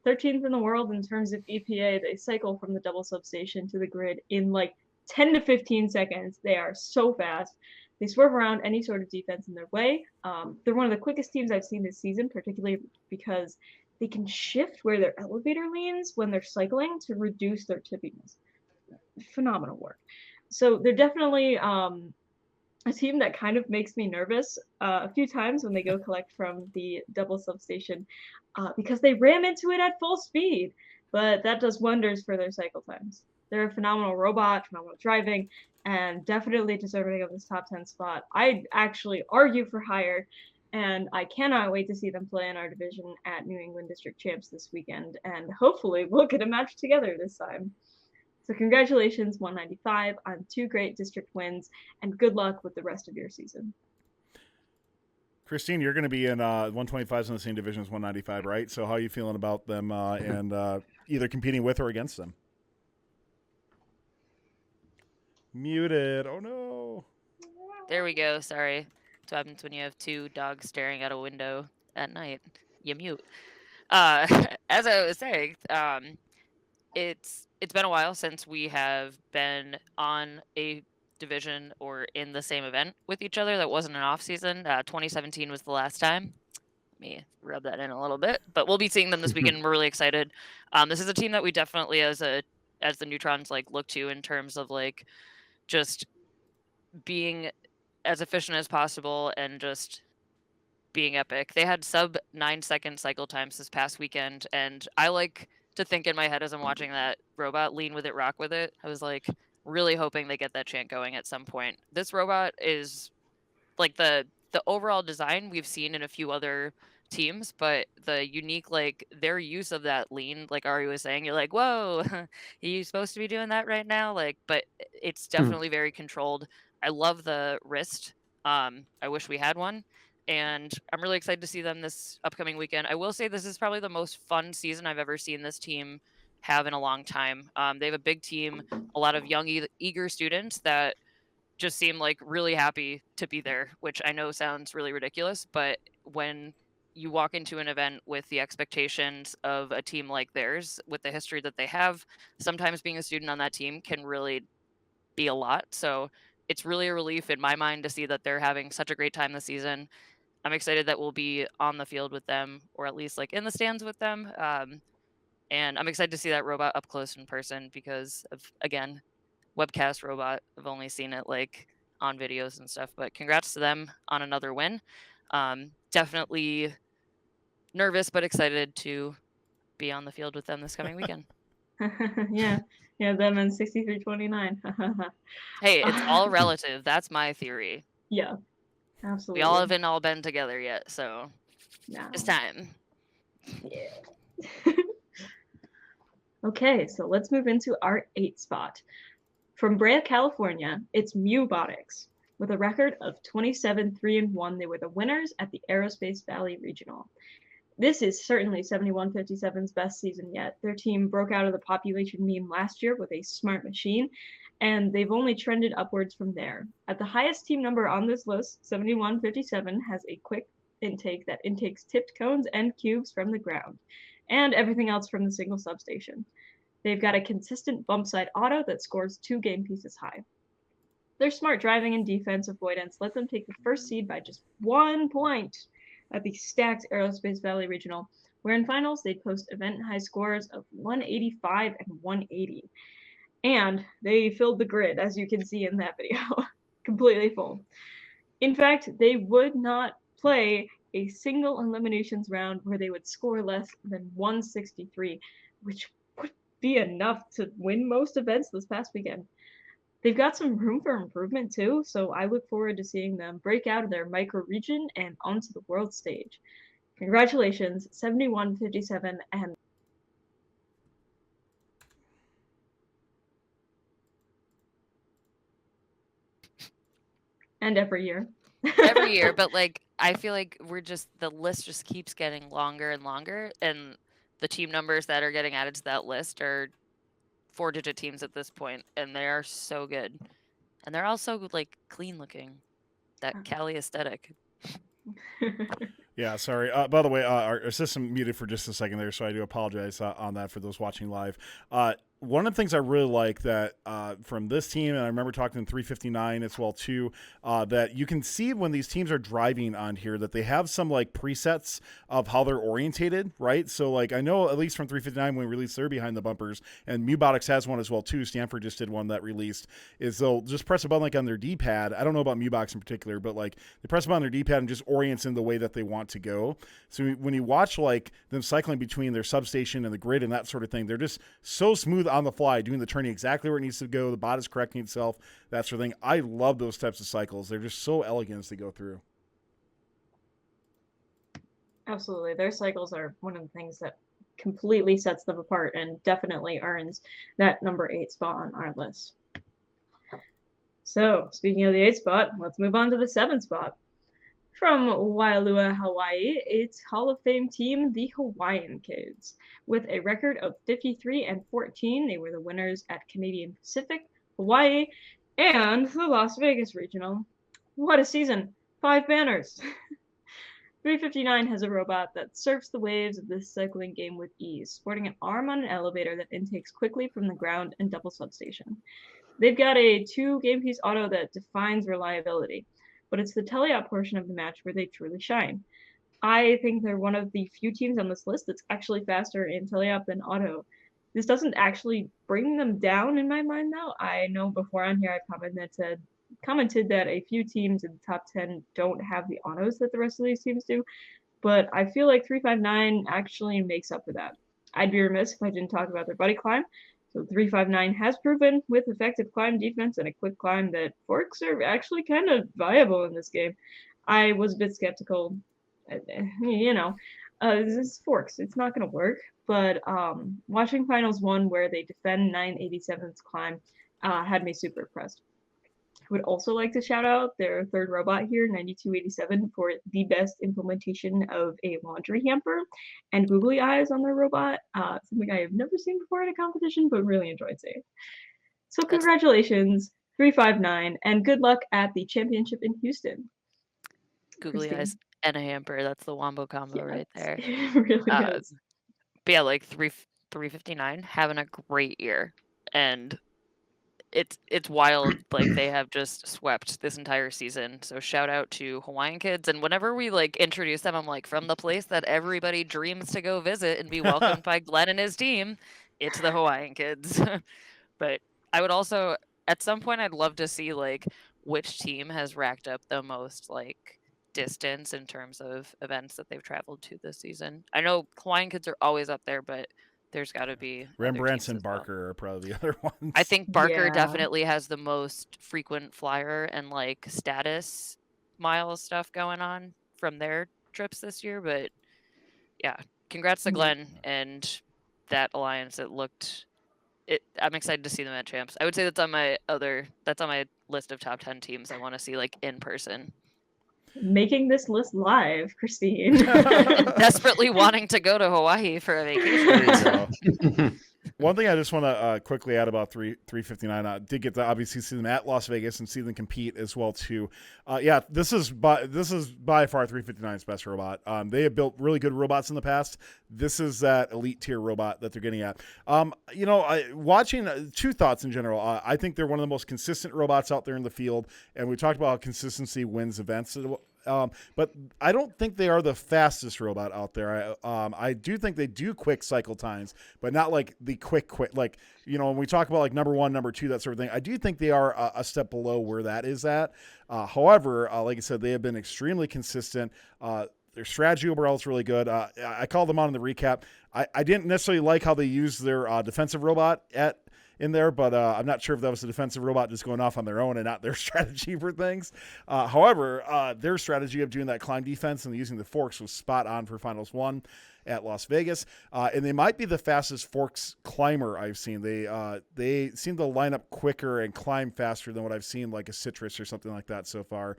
13th in the world in terms of EPA, they cycle from the double substation to the grid in like 10 to 15 seconds. They are so fast. They swerve around any sort of defense in their way. They're one of the quickest teams I've seen this season, particularly because they can shift where their elevator leans when they're cycling to reduce their tippiness. Phenomenal work. So they're definitely a team that kind of makes me nervous a few times when they go collect from the double substation because they ram into it at full speed, but that does wonders for their cycle times. They're a phenomenal robot, phenomenal driving, and definitely deserving of this top 10 spot. I'd actually argue for higher, and I cannot wait to see them play in our division at New England District Champs this weekend, and hopefully we'll get a match together this time. So congratulations, 195, on 2 great district wins, and good luck with the rest of your season. Christine, you're going to be in 125s in the same division as 195, right? So how are you feeling about them and either competing with or against them? Muted. Oh, no. There we go. Sorry. That's what happens when you have 2 dogs staring out a window at night. You mute. As I was saying, it's been a while since we have been on a division or in the same event with each other that wasn't an off season. 2017 was the last time. Let me rub that in a little bit, but we'll be seeing them this weekend. We're really excited. This is a team that we definitely, as the Neutrons, like look to in terms of like just being as efficient as possible and just being epic. They had sub 9-second cycle times this past weekend, and I like to think in my head as I'm watching that robot lean with it, rock with it. I was like really hoping they get that chant going at some point. This robot is like the overall design we've seen in a few other teams, but the unique, like their use of that lean, like Ari was saying, you're like, whoa, are you supposed to be doing that right now? Like, but it's definitely very controlled. I love the wrist. I wish we had one. And I'm really excited to see them this upcoming weekend. I will say this is probably the most fun season I've ever seen this team have in a long time. They have a big team, a lot of young, eager students that just seem like really happy to be there, which I know sounds really ridiculous, but when you walk into an event with the expectations of a team like theirs, with the history that they have, sometimes being a student on that team can really be a lot. So it's really a relief in my mind to see that they're having such a great time this season. I'm excited that we'll be on the field with them, or at least like in the stands with them. And I'm excited to see that robot up close in person because of, again, webcast robot. I've only seen it like on videos and stuff, but congrats to them on another win. Definitely nervous, but excited to be on the field with them this coming weekend. yeah, them and 6329. Hey, it's all relative. That's my theory. Yeah, absolutely. We all haven't all been together yet, so it's time. Yeah. Okay, so let's move into our 8th spot. From Brea, California, it's MBotics. With a record of 27-3-1, they were the winners at the Aerospace Valley Regional. This is certainly 7157's best season yet. Their team broke out of the population meme last year with a smart machine, and they've only trended upwards from there. At the highest team number on this list, 7157 has a quick intake that intakes tipped cones and cubes from the ground, and everything else from the single substation. They've got a consistent bump side auto that scores 2 game pieces high. Their smart driving and defense avoidance let them take the first seed by just 1 point at the stacked Aerospace Valley Regional, where in finals they'd post event high scores of 185 and 180. And they filled the grid, as you can see in that video, completely full. In fact, they would not play a single eliminations round where they would score less than 163, which would be enough to win most events this past weekend. they've got some room for improvement too, so I look forward to seeing them break out of their micro region and onto the world stage. Congratulations, 7157 and every year. Every year, but like I feel like the list just keeps getting longer and longer, and the team numbers that are getting added to that list are 4-digit teams at this point, and they are so good, and they're also like clean looking, that Cali aesthetic. Yeah, sorry. By the way, our system muted for just a second there, so I do apologize on that for those watching live. One of the things I really like that from this team, and I remember talking in 359 as well too, that you can see when these teams are driving on here that they have some like presets of how they're orientated, right? So like I know at least from 359 when we released their behind the bumpers, and mBotics has one as well too. Stanford just did one that released. Is they'll just press a button like on their D-pad. I don't know about mBotics in particular, but like they press a button on their D-pad and just orients in the way that they want to go. So when you watch like them cycling between their substation and the grid and that sort of thing, they're just so smooth on the fly, doing the turning exactly where it needs to go. The bot is correcting itself, that sort of thing. I love those types of cycles. They're just so elegant as they go through. Absolutely. Their cycles are one of the things that completely sets them apart and definitely earns that number 8 spot on our list. So, speaking of the 8 spot, let's move on to the 7 spot. From Wailua, Hawaii, it's Hall of Fame team, the Hawaiian Kids. With a record of 53-14, they were the winners at Canadian Pacific, Hawaii, and the Las Vegas Regional. What a season! 5 banners! 359 has a robot that surfs the waves of this cycling game with ease, sporting an arm on an elevator that intakes quickly from the ground and double substation. They've got a 2 game piece auto that defines reliability, but it's the teleop portion of the match where they truly shine. I think they're one of the few teams on this list that's actually faster in teleop than auto. This doesn't actually bring them down in my mind, though. I know before on here I commented that a few teams in the top 10 don't have the autos that the rest of these teams do, but I feel like 359 actually makes up for that. I'd be remiss if I didn't talk about their buddy climb. So 359 has proven with effective climb defense and a quick climb that forks are actually kind of viable in this game. I was a bit skeptical, this is forks, it's not going to work, but watching Finals 1 where they defend 987's climb had me super impressed. I would also like to shout out their third robot here, 9287, for the best implementation of a laundry hamper and googly eyes on their robot. Something I have never seen before in a competition, but really enjoyed seeing. So congratulations, 359, and good luck at the championship in Houston. Googly Christine. eyes and a hamper. That's the wombo combo right there. It really is. But yeah, like 359 having a great year, and it's wild. Like they have just swept this entire season. So shout out to Hawaiian Kids. And whenever we like introduce them, I'm like, from the place that everybody dreams to go visit and be welcomed by Glenn and his team, it's the Hawaiian Kids. But I would also, at some point, I'd love to see like which team has racked up the most like distance in terms of events that they've traveled to this season. I know Hawaiian Kids are always up there, but there's got to be Rembrandts and Barker are probably the other ones. I think Barker definitely has the most frequent flyer and like status miles stuff going on from their trips this year. But yeah, congrats to Glenn and that alliance. I'm excited to see them at champs. I would say that's on my list of top 10 teams I want to see like in person. Making this list live, Christine. And desperately wanting to go to Hawaii for a vacation. One thing I just want to quickly add about 359, I did get to obviously see them at Las Vegas and see them compete as well too. This is by far 359's best robot. They have built really good robots in the past. This is that elite tier robot that they're getting at. Watching 2 thoughts in general. I think they're one of the most consistent robots out there in the field, and we talked about how consistency wins events. But I don't think they are the fastest robot out there. I do think they do quick cycle times, but not like the quick, like, when we talk about like number 1, number 2, that sort of thing, I do think they are a step below where that is at. However, like I said, they have been extremely consistent. Their strategy overall is really good. I called them on in the recap. I didn't necessarily like how they used their defensive robot in there, but I'm not sure if that was a defensive robot just going off on their own and not their strategy for things. However, their strategy of doing that climb defense and using the forks was spot on for Finals 1 at Las Vegas. And they might be the fastest forks climber I've seen. They seem to line up quicker and climb faster than what I've seen, like a Citrus or something like that so far.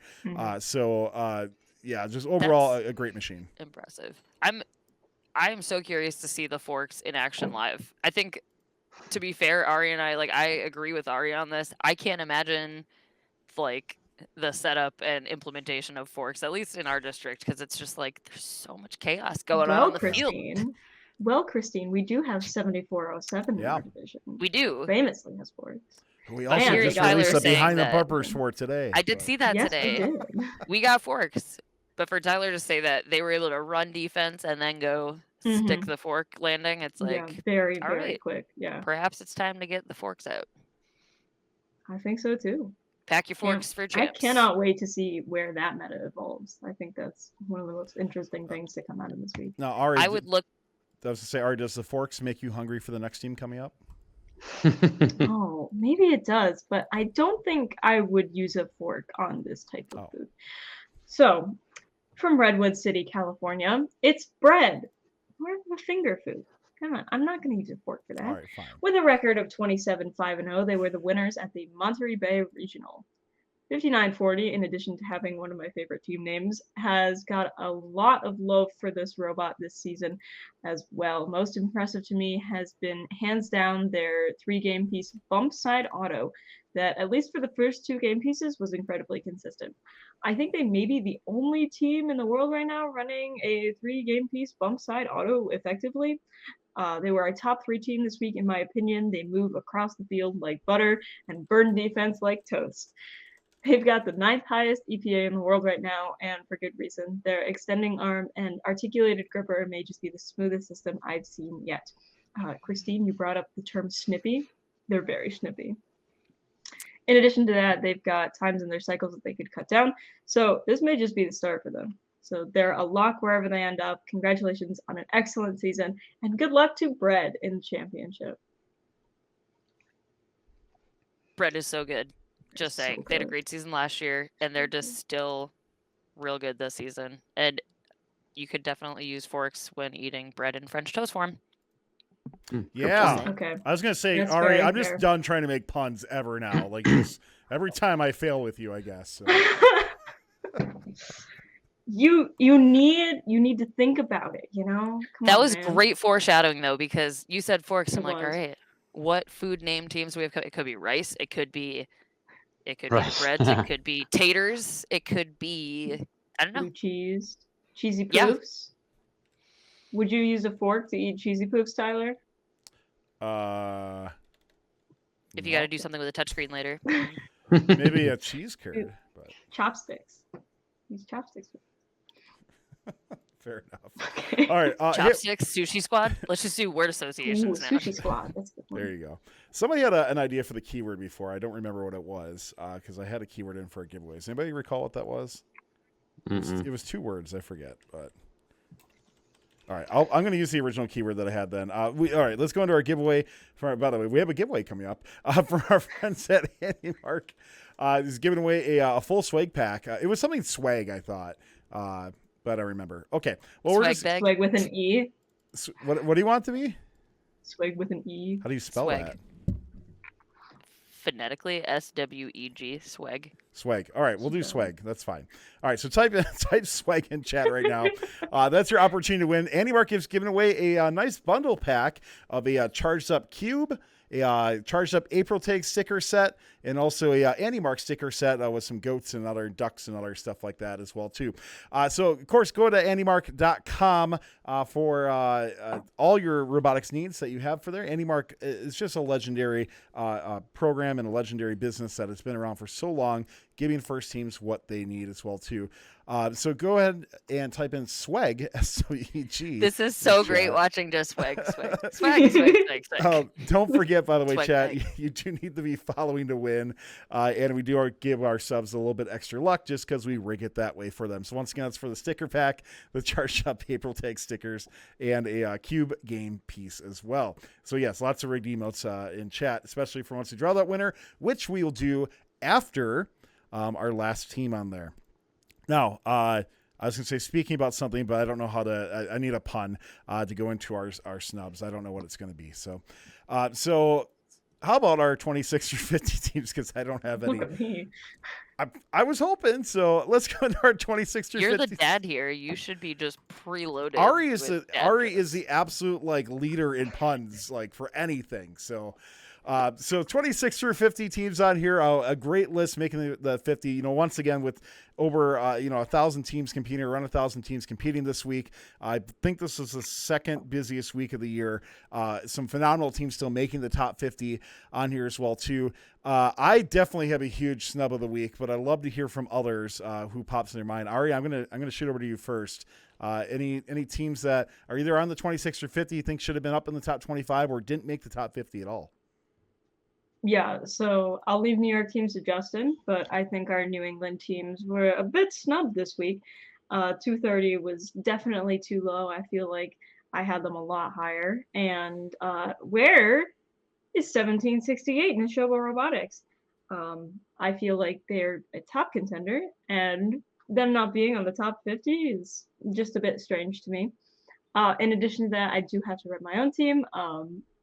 Yeah, just overall a great machine. Impressive. I'm so curious to see the forks in action live. I think, to be fair, Ari and I agree with Ari on this. I can't imagine like the setup and implementation of forks, at least in our district, because it's just like there's so much chaos going on in the field. Well, Christine, we do have 7407 in our division. We do. Famously has forks. We also just released a behind the bumpers for today. I did see that today. We got forks. But for Tyler to say that they were able to run defense and then go stick the fork landing, it's like very, very quick. Yeah. Perhaps it's time to get the forks out. I think so too. Pack your forks for champs. I cannot wait to see where that meta evolves. I think that's one of the most interesting things to come out of this week. Now, Ari, I was to say, Ari, does the forks make you hungry for the next team coming up? Oh, maybe it does, but I don't think I would use a fork on this type of food. So, from Redwood City, California, it's bread. Where's the finger food? Come on, I'm not going to use a fork for that. All right, fine. With a record of 27-5-0, they were the winners at the Monterey Bay Regional. 5940, in addition to having one of my favorite team names, has got a lot of love for this robot this season as well. Most impressive to me has been hands down their 3-game piece bump side auto that, at least for the first 2 game pieces, was incredibly consistent. I think they may be the only team in the world right now running a 3-game piece bump side auto effectively. They were a top 3 team this week, in my opinion. They move across the field like butter and burn defense like toast. They've got the 9th highest EPA in the world right now, and for good reason. Their extending arm and articulated gripper may just be the smoothest system I've seen yet. Christine, you brought up the term snippy. They're very snippy. In addition to that, they've got times in their cycles that they could cut down. So this may just be the start for them. So they're a lock wherever they end up. Congratulations on an excellent season, and good luck to Bread in the championship. Bread is so good. Just saying. So they had a great season last year, and they're just still real good this season. And you could definitely use forks when eating bread in French toast form. Yeah. Okay. I was going to say, Ari, I'm just done trying to make puns ever now. Like, every time I fail with you, I guess. So. You need to think about it, you know? That was great foreshadowing, though, because you said forks. I'm like, all right, what food name teams do we have? It could be rice. It could be breads. It could be taters. It could be, I don't know. Blue cheese. Cheesy poofs. Yeah. Would you use a fork to eat cheesy poofs, Tyler? If you got to do something with a touchscreen later. Maybe a cheese curd. But... Chopsticks. Use chopsticks. Fair enough. All right. Chopsticks, Sushi Squad. Let's just do word associations now. Sushi Squad. That's good. There you go. Somebody had an idea for the keyword before. I don't remember what it was because I had a keyword in for a giveaway. Does anybody recall what that was? It was 2 words. I forget. But all right, I'm going to use the original keyword that I had then. All right, let's go into our giveaway. By the way, we have a giveaway coming up from our friends at HandyMark. He's giving away a full swag pack. It was something swag, I thought. But I remember. Okay. Well, we're just swag with an E. What do you want to be? Swag with an E. How do you spell that? Phonetically, SWEG. Swag. Swag. All right, we'll do swag. That's fine. All right, so type swag in chat right now. That's your opportunity to win. HandyMark is giving away a nice bundle pack of a charged up cube, a charged up April Tag sticker set, and also a HandyMark sticker set with some goats and other ducks and other stuff like that as well too. So of course, go to HandyMark.com for all your robotics needs that you have for there. HandyMark is just a legendary program and a legendary business that has been around for so long, giving first teams what they need as well too. So go ahead and type in swag, SWEG. This is so great watching just swag. Swag. Don't forget, by the way, swag chat, bag. you do need to be following to win. win. And we do give our subs a little bit extra luck just because we rig it that way for them. So once again, that's for the sticker pack, the Chart Shop April Tag stickers, and a cube game piece as well. So yes, lots of rigged emotes in chat, especially for once we draw that winner, which we will do after our last team on there. Now, I was going to say, speaking about something, but I don't know how to, I need a pun to go into our snubs. I don't know what it's going to be. So how about our 26 through 50 teams? Because I don't have any. Look at me. I was hoping. So let's go into our 26 through 50. You're the dad here. You should be just preloaded. Ari is with the absolute like leader in puns, like for anything. So 26 through 50 teams on here, a great list making the 50. You know, once again with over 1,000 teams competing, around 1,000 teams competing this week. I think this is the second busiest week of the year. Some phenomenal teams still making the top 50 on here as well too. I definitely have a huge snub of the week, but I'd love to hear from others who pops in their mind. Ari, I'm gonna shoot over to you first. Any teams that are either on the 26 or 50 you think should have been up in the top 25 or didn't make the top 50 at all? Yeah, so I'll leave New York teams to Justin, but I think our New England teams were a bit snubbed this week. 230 was definitely too low. I feel like I had them a lot higher. And where is 1768 Neshoba Robotics? I feel like they're a top contender, and them not being on the top 50 is just a bit strange to me. In addition to that, I do have to rep my own team,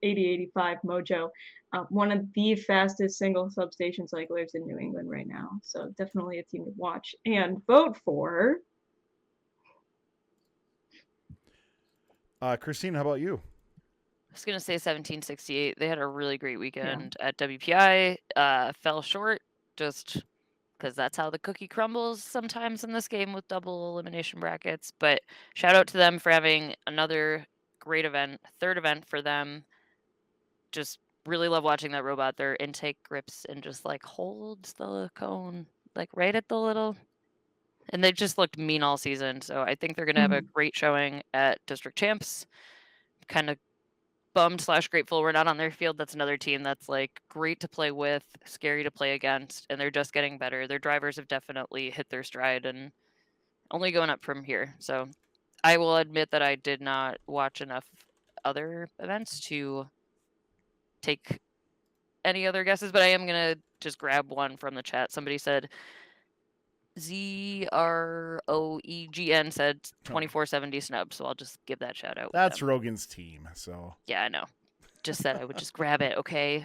8085 Mojo, one of the fastest single substation cyclers in New England right now. So definitely a team to watch and vote for. Christine, how about you? I was going to say 1768. They had a really great weekend at WPI. Fell short just because that's how the cookie crumbles sometimes in this game with double elimination brackets. But shout out to them for having another great event, third event for them. Just really love watching that robot. Their intake grips and just like holds the cone like right at the little. And they've just looked mean all season. So I think they're going to have a great showing at District Champs. Kind of bummed / grateful we're not on their field. That's another team that's like great to play with, scary to play against, and they're just getting better. Their drivers have definitely hit their stride and only going up from here. So I will admit that I did not watch enough other events to take any other guesses, but I am going to just grab one from the chat. Somebody said ZROEGN said 2470 Snubs, so I'll just give that shout out. That's Rogan's team, so. Yeah, I know. Just said I would just grab it, okay?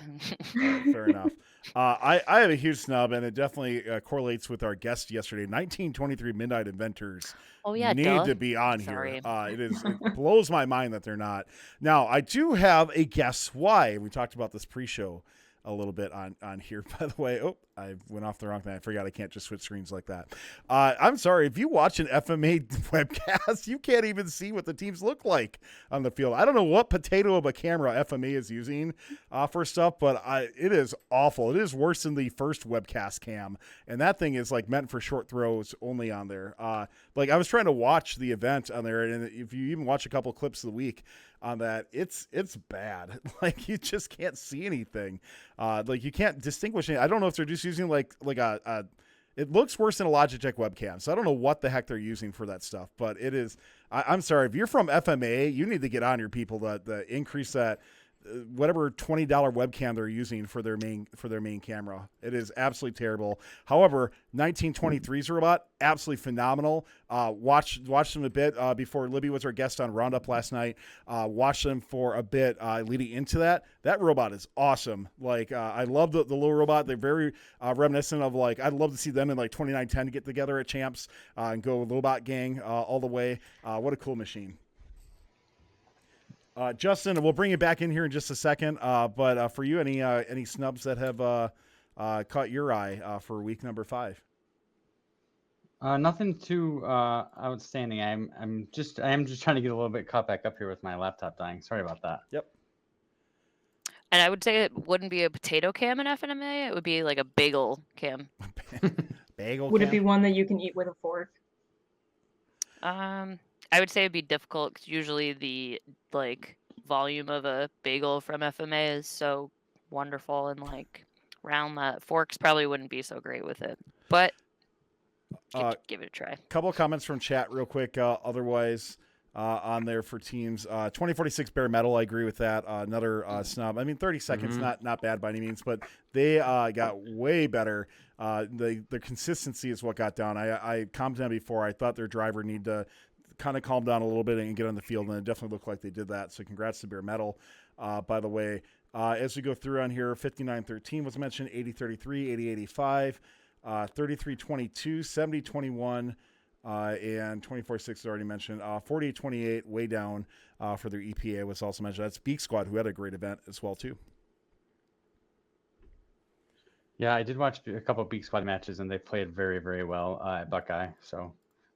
Right, fair enough. I have a huge snub, and it definitely correlates with our guest yesterday. 1923 Midnight Inventors need to be on here. It blows my mind that they're not. Now, I do have a guess why. We talked about this pre-show a little bit on here, by the way. Oh, I went off the wrong thing. I forgot I can't just switch screens like that. I'm sorry. If you watch an FMA webcast, you can't even see what the teams look like on the field. I don't know what potato of a camera FMA is using for stuff, but it is awful. It is worse than the first webcast cam, and that thing is like meant for short throws only on there. Like I was trying to watch the event on there, and if you even watch a couple clips of the week on that, it's bad. Like you just can't see anything. Like you can't distinguish anything. I don't know if they're just using like a it looks worse than a Logitech webcam. So I don't know what the heck they're using for that stuff, but it is. I'm sorry. If you're from FMA, you need to get on your people to increase that whatever $20 webcam they're using for their main camera. It is absolutely terrible. However, 1923's robot, absolutely phenomenal. Watched them a bit before Libby was our guest on Roundup last night. Watched them for a bit leading into that. That robot is awesome. Like I love the little robot. They're very reminiscent of like I'd love to see them in like 2910 get together at Champs and go Lobot gang all the way. What a cool machine. Justin, we'll bring you back in here in just a second. But for you, any snubs that have caught your eye for week number 5? Nothing too outstanding. I am just trying to get a little bit caught back up here with my laptop dying. Sorry about that. Yep. And I would say it wouldn't be a potato cam in FNMA. It would be like a bagel cam. Bagel. Would cam? it be one that you can eat with a fork? I would say it'd be difficult because usually the like volume of a bagel from FMA is so wonderful and like round that Forks probably wouldn't be so great with it, but give it a try. Couple of comments from chat real quick. Otherwise, on there for teams, 2046 bare metal. I agree with that. Another snub. I mean, 30 seconds, not bad by any means, but they got way better. The consistency is what got down. I commented on before. I thought their driver needed to kind of calm down a little bit and get on the field, and it definitely looked like they did that. So congrats to bare metal. By the way, as we go through on here, 5913 was mentioned, 8033, 8085, 3322, 7021. And 24-6 is already mentioned. 48-28, way down for their EPA was also mentioned. That's Beak Squad, who had a great event as well, too. Yeah, I did watch a couple of Beak Squad matches, and they played very, very well at Buckeye. So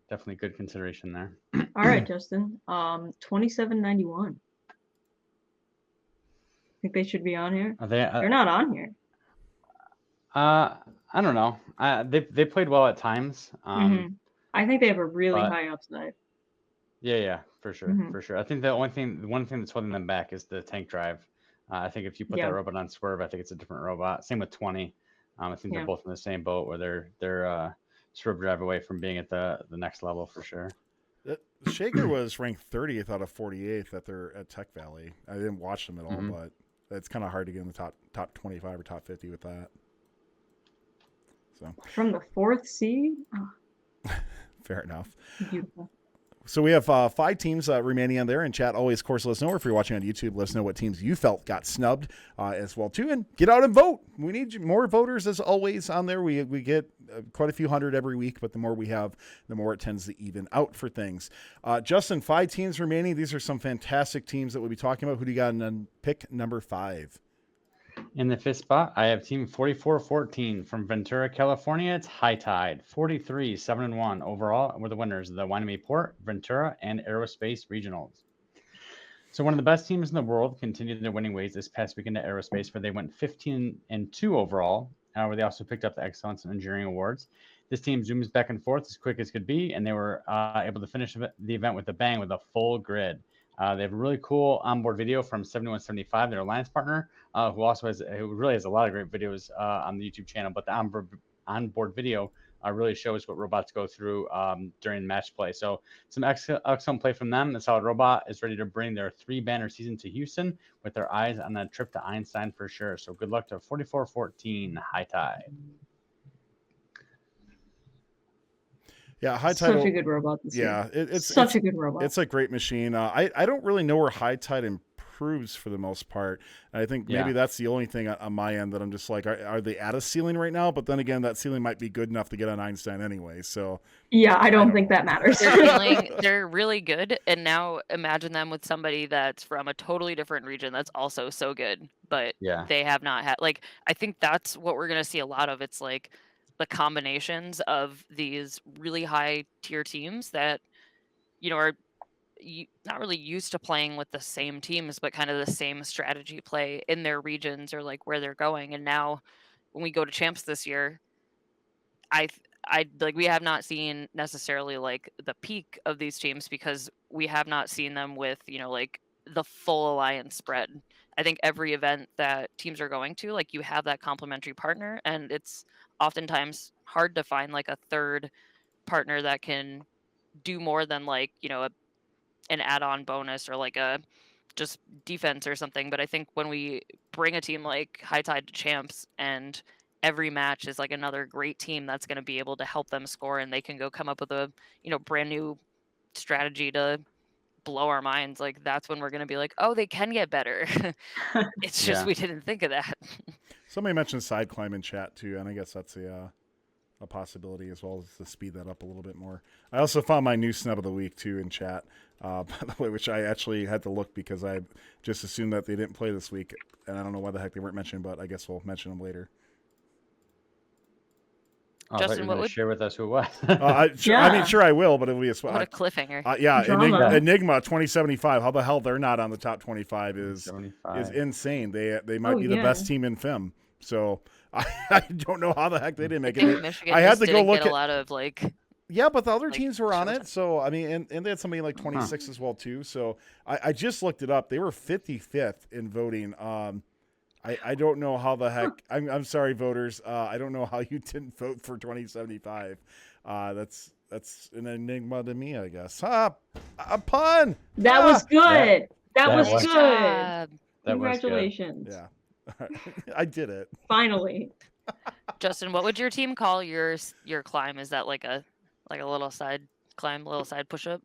definitely good consideration there. All right, Justin. 2791. Think they should be on here? Are they? They're not on here. I don't know. They played well at times. I think they have a really high upside. Yeah, for sure, for sure. I think the one thing that's holding them back is the tank drive. I think if you put that robot on Swerve, I think it's a different robot. Same with 20. I think they're both in the same boat where they're Swerve drive away from being at the next level for sure. Shaker was ranked 30th out of 48th at Tech Valley. I didn't watch them at all, but it's kind of hard to get in the top 25 or top 50 with that. So from the 4th seed. Oh. Fair enough. Beautiful. So we have 5 teams remaining on there in chat. Always, of course, let us know. If you're watching on YouTube, let us know what teams you felt got snubbed as well, too. And get out and vote. We need more voters, as always, on there. We get quite a few hundred every week, but the more we have, the more it tends to even out for things. Justin, 5 teams remaining. These are some fantastic teams that we'll be talking about. Who do you got in pick number 5? In the 5th spot, I have team 4414 from Ventura, California. It's HighTide. 43-7-1 overall were the winners of the Wainami Port, Ventura, and Aerospace Regionals. So one of the best teams in the world continued their winning ways this past weekend at Aerospace, where they went 15-2 overall, where they also picked up the Excellence in Engineering Awards. This team zooms back and forth as quick as could be, and they were able to finish the event with a bang with a full grid. They have a really cool onboard video from 7175, their alliance partner, who really has a lot of great videos on the YouTube channel. But the onboard video really shows what robots go through during match play. So some excellent play from them. The Solid Robot is ready to bring their 3-banner season to Houston with their eyes on that trip to Einstein for sure. So good luck to 4414 HighTide. Yeah, HighTide. Such a good robot. It's such a good robot. It's a great machine. I don't really know where HighTide improves for the most part. I think maybe that's the only thing on my end that I'm just like, are they at a ceiling right now? But then again, that ceiling might be good enough to get on Einstein anyway. So yeah, I don't think that matters. They're really good, and now imagine them with somebody that's from a totally different region that's also so good, but they have not had. Like, I think that's what we're gonna see a lot of. It's like the combinations of these really high tier teams that, are not really used to playing with the same teams, but kind of the same strategy play in their regions or like where they're going. And now when we go to champs this year, I like, we have not seen necessarily like the peak of these teams because we have not seen them with, like the full alliance spread. I think every event that teams are going to, like, you have that complementary partner, and it's oftentimes hard to find like a third partner that can do more than like, an add-on bonus or like a just defense or something. But I think when we bring a team like HighTide to champs and every match is like another great team that's going to be able to help them score, and they can go come up with a, brand new strategy to blow our minds, like that's when we're going to be like, oh, they can get better. It's just we didn't think of that. Somebody mentioned side climb in chat too, and I guess that's a possibility as well, as to speed that up a little bit more. I also found my new snub of the week too in chat, by the way, which I actually had to look because I just assumed that they didn't play this week, and I don't know why the heck they weren't mentioned, but I guess we'll mention them later. Justin, what would share with us who it was? Sure I will, but it'll be what a cliffhanger. Enigma 2075. How the hell they're not on the top 25 is insane. They might be the best team in FEM. So I don't know how the heck they didn't make it. Michigan I had to go look at a lot of like. Yeah, but the other teams were on it. So I mean, and they had somebody like 26 as well too. So I just looked it up. They were 55th in voting. I don't know how the heck. I'm sorry, voters. I don't know how you didn't vote for 2075. That's an enigma to me, I guess. A pun. That was good. That was was- good. Job. That was good. Congratulations. Yeah, I did it. Finally. Justin, what would your team call your climb? Is that like a little side climb, little side push up?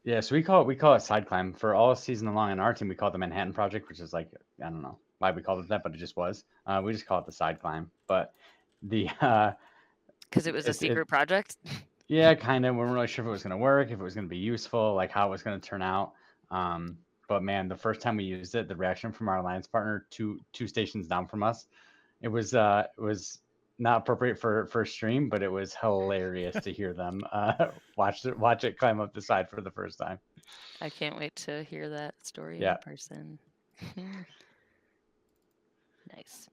Yeah, so we call it side climb for all season long. On our team, we call it the Manhattan Project, which is like, I don't know why we called it that, but it just was. We just call it the side climb. But the Because it was a secret project. yeah, kind of. We weren't really sure if it was going to work, if it was going to be useful, like how it was going to turn out. But man, the first time we used it, the reaction from our alliance partner, two stations down from us, it was not appropriate for stream, but it was hilarious to hear them watch it climb up the side for the first time. I can't wait to hear that story Yeah. in person. Nice.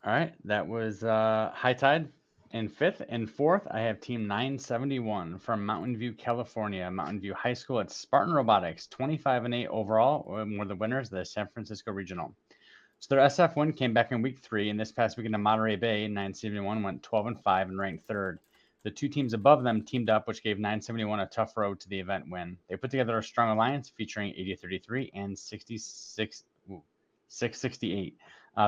All right, that was HighTide. In fifth and fourth, I have Team 971 from Mountain View, California, Mountain View High School at Spartan Robotics, 25-8 overall, were the winners of the San Francisco Regional. So their SF win came back in week 3, and this past weekend in Monterey Bay, 971 went 12-5 and ranked third. The two teams above them teamed up, which gave 971 a tough road to the event win. They put together a strong alliance featuring 80-33 and 668.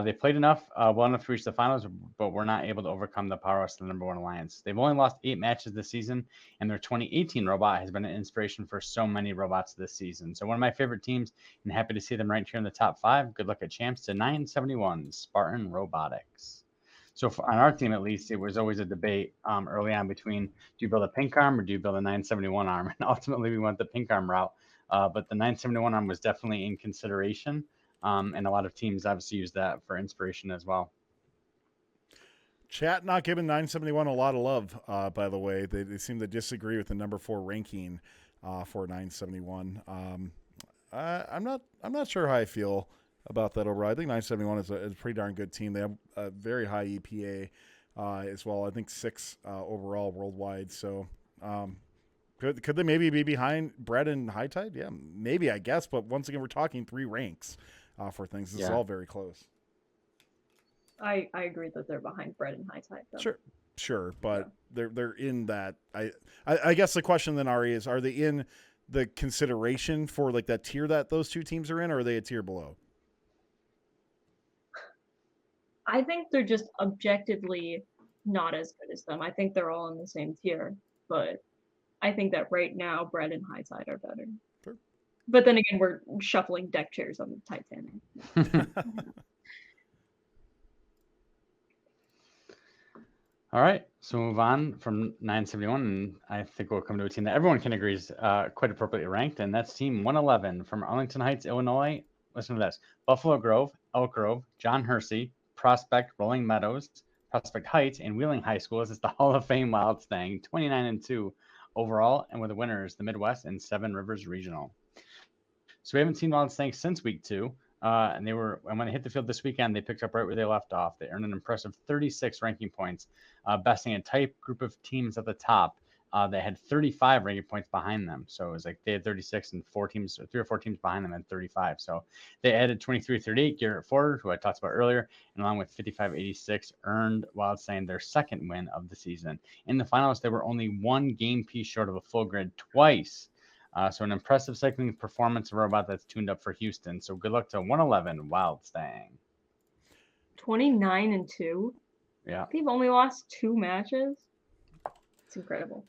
They played well enough to reach the finals, but were not able to overcome the powerhouse of the number one alliance. They've only lost 8 matches this season, and their 2018 robot has been an inspiration for so many robots this season. So one of my favorite teams, and happy to see them right here in the top 5. Good luck at champs to 971 Spartan Robotics. So on our team, at least, it was always a debate early on between, do you build a pink arm or do you build a 971 arm? And ultimately, we went the pink arm route, but the 971 arm was definitely in consideration. And a lot of teams obviously use that for inspiration as well. Chat not giving 971 a lot of love, by the way. They seem to disagree with the number 4 ranking for 971. I'm not sure how I feel about that overall. I think 971 is a pretty darn good team. They have a very high EPA as well. I think 6 overall worldwide. So could they maybe be behind Brett and HighTide? Yeah, maybe, I guess. But once again, we're talking 3 ranks for things. This is all very close. I agree that they're behind Brett and HighTide, though. Sure, but they're in that. I guess the question then, Ari, is, are they in the consideration for like that tier that those two teams are in, or are they a tier below? I think they're just objectively not as good as them. I think they're all in the same tier, but I think that right now Brett and HighTide are better. Sure. But then again, we're shuffling deck chairs on the Titanic. All right, so move on from 971, and I think we'll come to a team that everyone can agree is quite appropriately ranked, and that's Team 111 from Arlington Heights, Illinois. Listen to this: Buffalo Grove, Elk Grove, John Hersey, Prospect, Rolling Meadows, Prospect Heights, and Wheeling High Schools. It's the Hall of Fame WildStang, 29-2 overall, and with the winners, the Midwest and Seven Rivers Regional. So we haven't seen WildStang since week 2. And when they hit the field this weekend, they picked up right where they left off. They earned an impressive 36 ranking points, besting a tight group of teams at the top that had 35 ranking points behind them. So it was like they had 36 and 3 or 4 teams behind them had 35. So they added 23-38 Garrett Ford, who I talked about earlier, and along with 55-86 earned WildStang their second win of the season. In the finals, they were only 1 game piece short of a full grid twice. So an impressive cycling performance, a robot that's tuned up for Houston. So good luck to 111 WildStang. 29-2. Yeah, They've only lost 2 matches. It's incredible.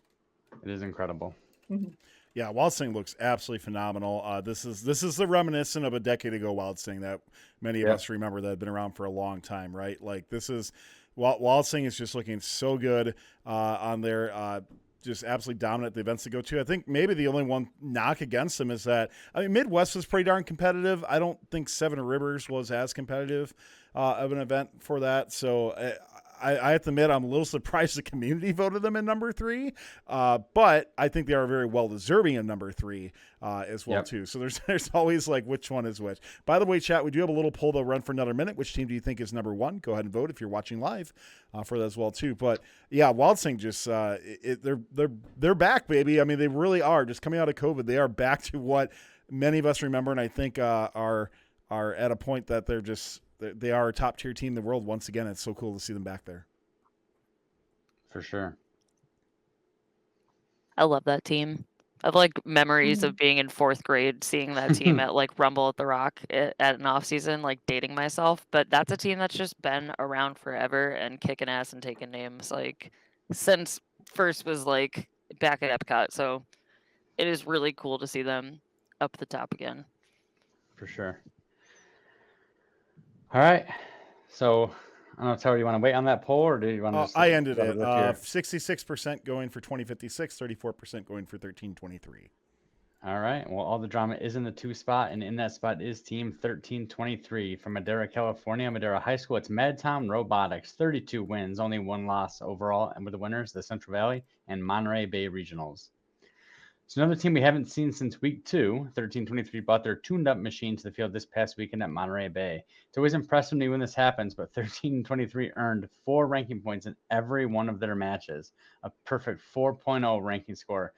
it is incredible. Mm-hmm. Yeah, WildStang looks absolutely phenomenal. This is the reminiscent of a decade ago WildStang that many of us remember that had been around for a long time, right? Like this is WildStang is just looking so good on their. Just absolutely dominant at the events to go to. I think maybe the only one knock against them is that, Midwest was pretty darn competitive. I don't think Seven Rivers was as competitive of an event for that. So I have to admit, I'm a little surprised the community voted them in number 3. But I think they are very well deserving in number 3 as well too. So there's always like which one is which. By the way, chat, we do have a little poll that'll run for another minute. Which team do you think is number 1? Go ahead and vote if you're watching live for that as well too. But yeah, WildStang just they're back, baby. I mean, they really are. Just coming out of COVID, they are back to what many of us remember, and I think are at a point that they're just they are a top tier team in the world once again. It's so cool to see them back there. For sure. I love that team. I have like memories of being in 4th grade, seeing that team at like Rumble at the Rock at an off season, like dating myself. But that's a team that's just been around forever and kicking ass and taking names like since first was like back at Epcot. So it is really cool to see them up the top again. For sure. All right. So I don't know, Tower, you want to wait on that poll, or do you want to just... I ended let it. rip here? 66% going for 2056, 34% going for 1323. All right. Well, all the drama is in the 2 spot, and in that spot is Team 1323 from Madera, California, Madera High School. It's MadTown Robotics, 32 wins, only 1 loss overall, and with the winners, the Central Valley and Monterey Bay Regionals. So another team we haven't seen since week 2, 1323 brought their tuned-up machine to the field this past weekend at Monterey Bay. It's always impressive me when this happens, but 1323 earned 4 ranking points in every one of their matches, a perfect 4.0 ranking score,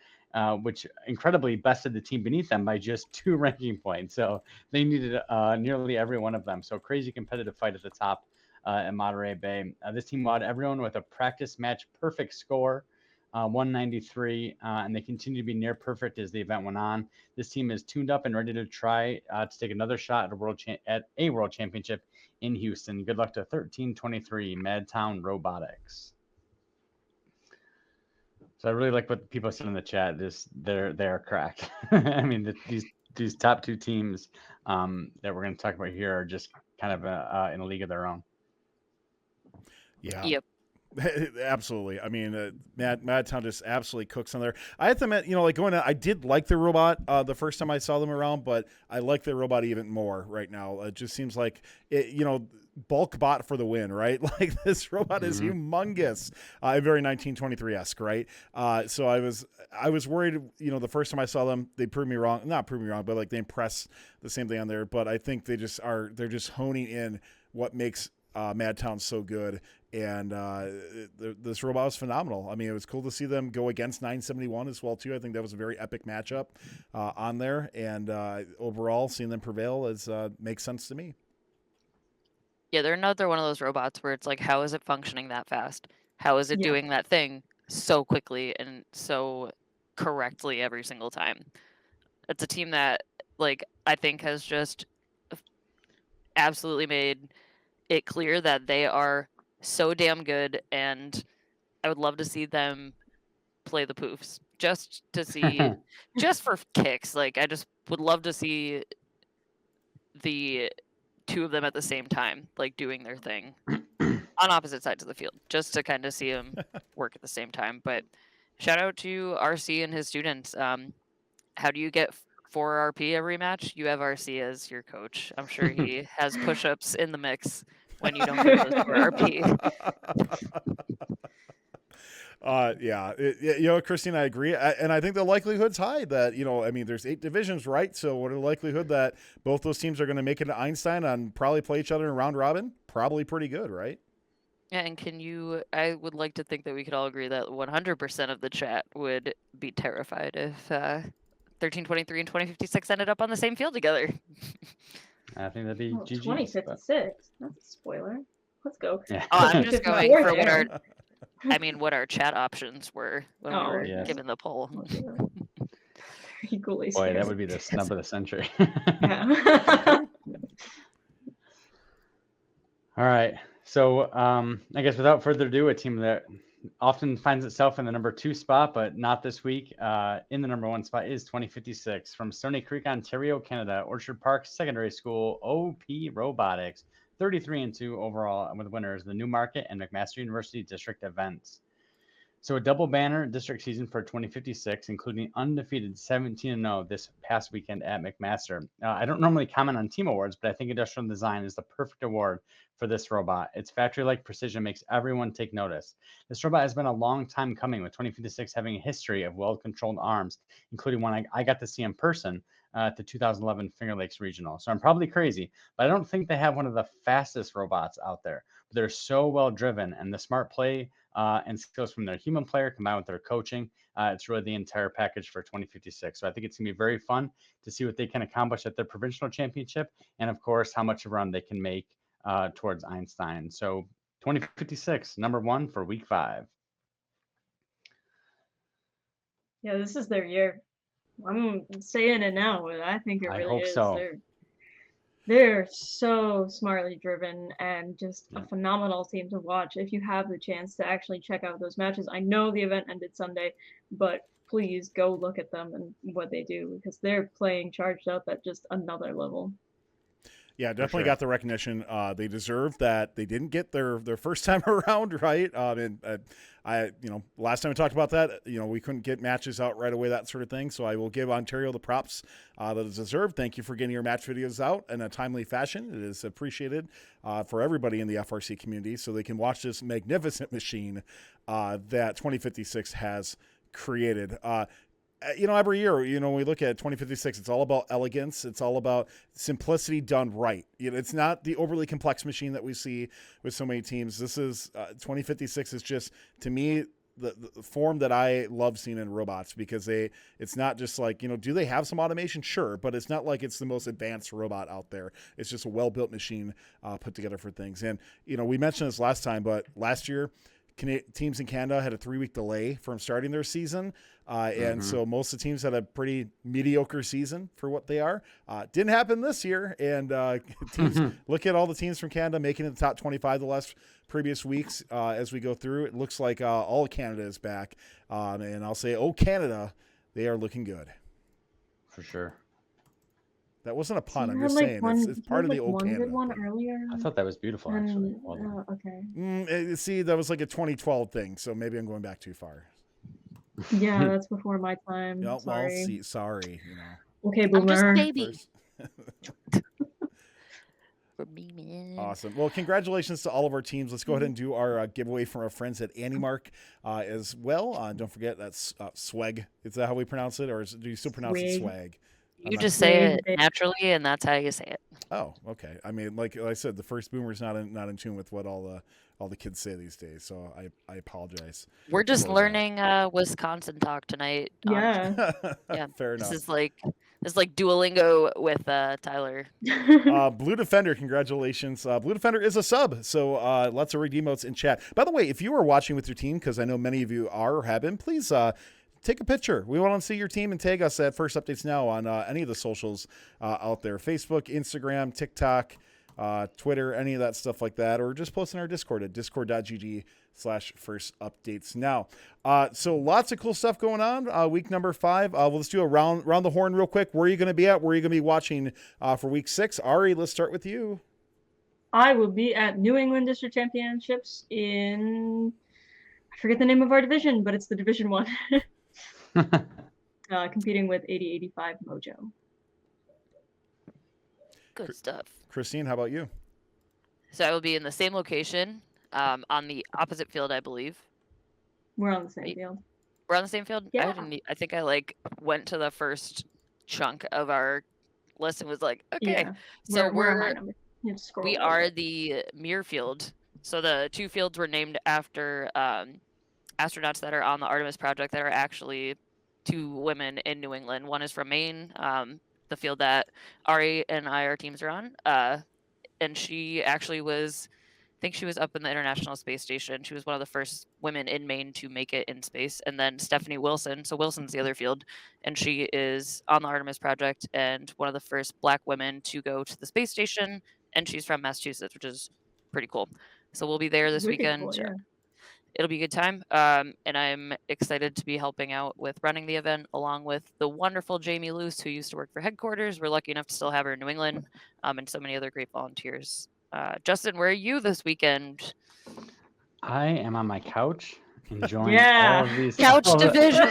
which incredibly bested the team beneath them by just 2 ranking points. So they needed nearly every one of them. So crazy competitive fight at the top at Monterey Bay. This team wowed everyone with a practice match perfect score. 193, and they continue to be near perfect as the event went on. This team is tuned up and ready to try to take another shot at a world championship in Houston. Good luck to 1323 MadTown Robotics. So I really like what people said in the chat. They're cracked. I mean, these top 2 teams that we're going to talk about here are just kind of in a league of their own. Yeah. Yep. Absolutely. I mean, MadTown just absolutely cooks on there. I have to admit, like going on, I did like the robot the first time I saw them around, but I like the robot even more right now. It just seems like it, bulk bot for the win, right? Like this robot is humongous, very 1923-esque, right? So I was worried, the first time I saw them, they proved me wrong. Not proved me wrong, but like they impress the same thing on there. But I think they're just honing in what makes MadTown so good. And this robot was phenomenal. I mean, it was cool to see them go against 971 as well too. I think that was a very epic matchup on there. And overall, seeing them prevail makes sense to me. Yeah, they're another one of those robots where it's like, how is it functioning that fast? How is it doing that thing so quickly and so correctly every single time? It's a team that, like, I think has just absolutely made it clear that they are so damn good, and I would love to see them play the poofs just to see, just for kicks. Like, I just would love to see the 2 of them at the same time, like doing their thing on opposite sides of the field, just to kind of see them work at the same time. But shout out to RC and his students. How do you get 4 RP every match? You have RC as your coach. I'm sure he has push-ups in the mix when you don't get those 4 RP. Christine, I agree. And I think the likelihood's high that, I mean, there's 8 divisions, right? So what are the likelihood that both those teams are going to make it to Einstein and probably play each other in round robin? Probably pretty good, right? Yeah, and I would like to think that we could all agree that 100% of the chat would be terrified if 1323 and 2056 ended up on the same field together. I think that'd be GG. 2056. That's a spoiler. Let's go. Yeah. Oh, I'm just going for what our chat options were when we were given the poll. Equally Boy, that would be the snub of the century. Yeah. All right. So I guess without further ado, a team that often finds itself in the number 2 spot, but not this week. In the number 1 spot is 2056 from Stony Creek, Ontario, Canada, Orchard Park Secondary School, OP Robotics, 33-2 overall, with winners the Newmarket and McMaster University district events. So a double banner district season for 2056, including undefeated 17-0 this past weekend at McMaster. I don't normally comment on team awards, but I think industrial design is the perfect award for this robot. Its factory-like precision makes everyone take notice. This robot has been a long time coming, with 2056 having a history of well-controlled arms, including one I got to see in person at the 2011 Finger Lakes Regional. So I'm probably crazy, but I don't think they have one of the fastest robots out there. But they're so well driven, and the smart play and skills from their human player combined with their coaching, it's really the entire package for 2056. So I think it's gonna be very fun to see what they can accomplish at their provincial championship, and of course how much of a run they can make towards Einstein. So 2056, number 1 for week 5. Yeah, this is their year. I'm saying it now, but I think it I really hope is. so. They're so smartly driven and just Yeah. a phenomenal team to watch if you have the chance to actually check out those matches. I know the event ended Sunday, but please go look at them and what they do because they're playing charged up at just another level. Yeah, definitely sure. got the recognition they deserve that they didn't get their first time around, right? And I, last time we talked about that, we couldn't get matches out right away, that sort of thing. So I will give Ontario the props that is deserved. Thank you for getting your match videos out in a timely fashion. It is appreciated for everybody in the FRC community so they can watch this magnificent machine that 2056 has created. Every year, when we look at 2056, it's all about elegance. It's all about simplicity done right. It's not the overly complex machine that we see with so many teams. This is 2056 is just, to me, the form that I love seeing in robots because it's not just like, do they have some automation? Sure. But it's not like it's the most advanced robot out there. It's just a well-built machine put together for things. And, we mentioned this last time, but last year, teams in Canada had a 3-week delay from starting their season. And so most of the teams had a pretty mediocre season for what they are. Didn't happen this year. And teams look at all the teams from Canada making it the top 25 the last previous weeks as we go through. It looks like all of Canada is back. And I'll say, Canada, they are looking good. For sure. That wasn't a pun. I'm You had, just like, saying. one- It's you part had, of the like, old one Canada. good one thing. earlier. I thought that was beautiful, actually. Hold on. Okay. See, that was like a 2012 thing. So maybe I'm going back too far. Yeah, that's before my time. Yeah, Sorry. Sorry. Okay, I'm just a boomer. baby. For me, man. Awesome. Well, congratulations to all of our teams. Let's go ahead and do our giveaway from our friends at Animark as well. Don't forget that's swag. Is that how we pronounce it, or do you still pronounce it swag? You just say it naturally, and that's how you say it. Oh, okay. I mean, like I said, the first boomer's not in tune with what all the kids say these days, so I apologize. We're just learning Wisconsin talk tonight. Yeah. Yeah. Fair enough. This is like Duolingo with Tyler. Blue Defender, congratulations. Blue Defender is a sub, so lots of redeem emotes in chat. By the way, if you are watching with your team, because I know many of you are or have been, please take a picture. We want to see your team and tag us at First Updates Now on any of the socials out there. Facebook, Instagram, TikTok, Twitter, any of that stuff like that, or just post in our Discord at discord.gg/firstupdatesnow. So lots of cool stuff going on. Week number 5. Let's do a round the horn real quick. Where are you going to be at? Where are you going to be watching for week 6? Ari, let's start with you. I will be at New England District Championships in, I forget the name of our division, but it's the Division 1. Competing with 8085 Mojo. Good stuff. Christine, how about you? So I will be in the same location, on the opposite field, I believe. We're on the same field. We're on the same field? Yeah. I think I went to the first chunk of our list and was like, okay. Yeah. So we're a high number. You have to scroll we a little are bit. the Mir field. So the 2 fields were named after astronauts that are on the Artemis project that are actually 2 women in New England. One is from Maine, the field that Ari and our teams are on. And she actually was, I think she was up in the International Space Station. She was one of the first women in Maine to make it in space. And then Stephanie Wilson, so Wilson's the other field, and she is on the Artemis project and one of the first Black women to go to the space station. And she's from Massachusetts, which is pretty cool. So we'll be there this Wicked weekend. cool, yeah. It'll be a good time. And I'm excited to be helping out with running the event along with the wonderful Jamie Luce, who used to work for headquarters. We're lucky enough to still have her in New England, and so many other great volunteers. Justin, where are you this weekend? I am on my couch enjoying Yeah. all of these Couch division.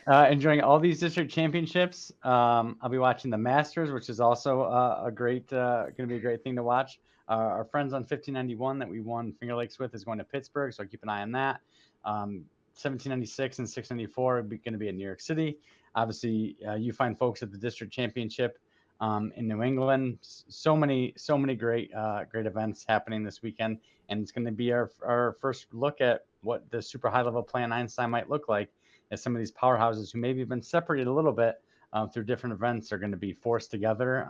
enjoying all these district championships. I'll be watching the Masters, which is also going to be a great thing to watch. Our friends on 1591 that we won Finger Lakes with is going to Pittsburgh, so keep an eye on that. 1796 and 694 are going to be in New York City. Obviously, you find folks at the district championship in New England. So many great events happening this weekend, and it's going to be our first look at what the super high level play in Einstein might look like, as some of these powerhouses who maybe have been separated a little bit through different events are going to be forced together.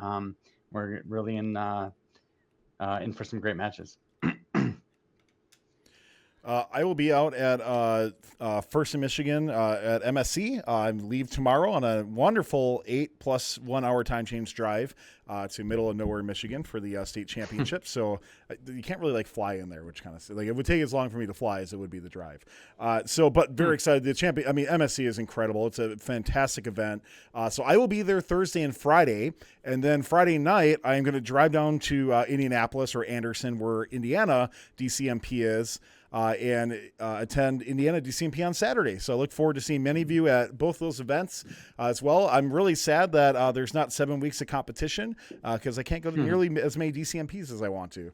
we're really in for some great matches. I will be out at First in Michigan at MSC. I leave tomorrow on a wonderful 8 + 1 hour time change drive to middle of nowhere, Michigan for the state championship. So you can't really fly in there, which kind of it would take as long for me to fly as it would be the drive. But very excited. The MSC is incredible. It's a fantastic event. So I will be there Thursday and Friday, and then Friday night I am going to drive down to Indianapolis or Anderson, where Indiana DCMP is. And attend Indiana DCMP on Saturday. So I look forward to seeing many of you at both those events as well. I'm really sad that there's not 7 weeks of competition because I can't go to nearly as many DCMPs as I want to.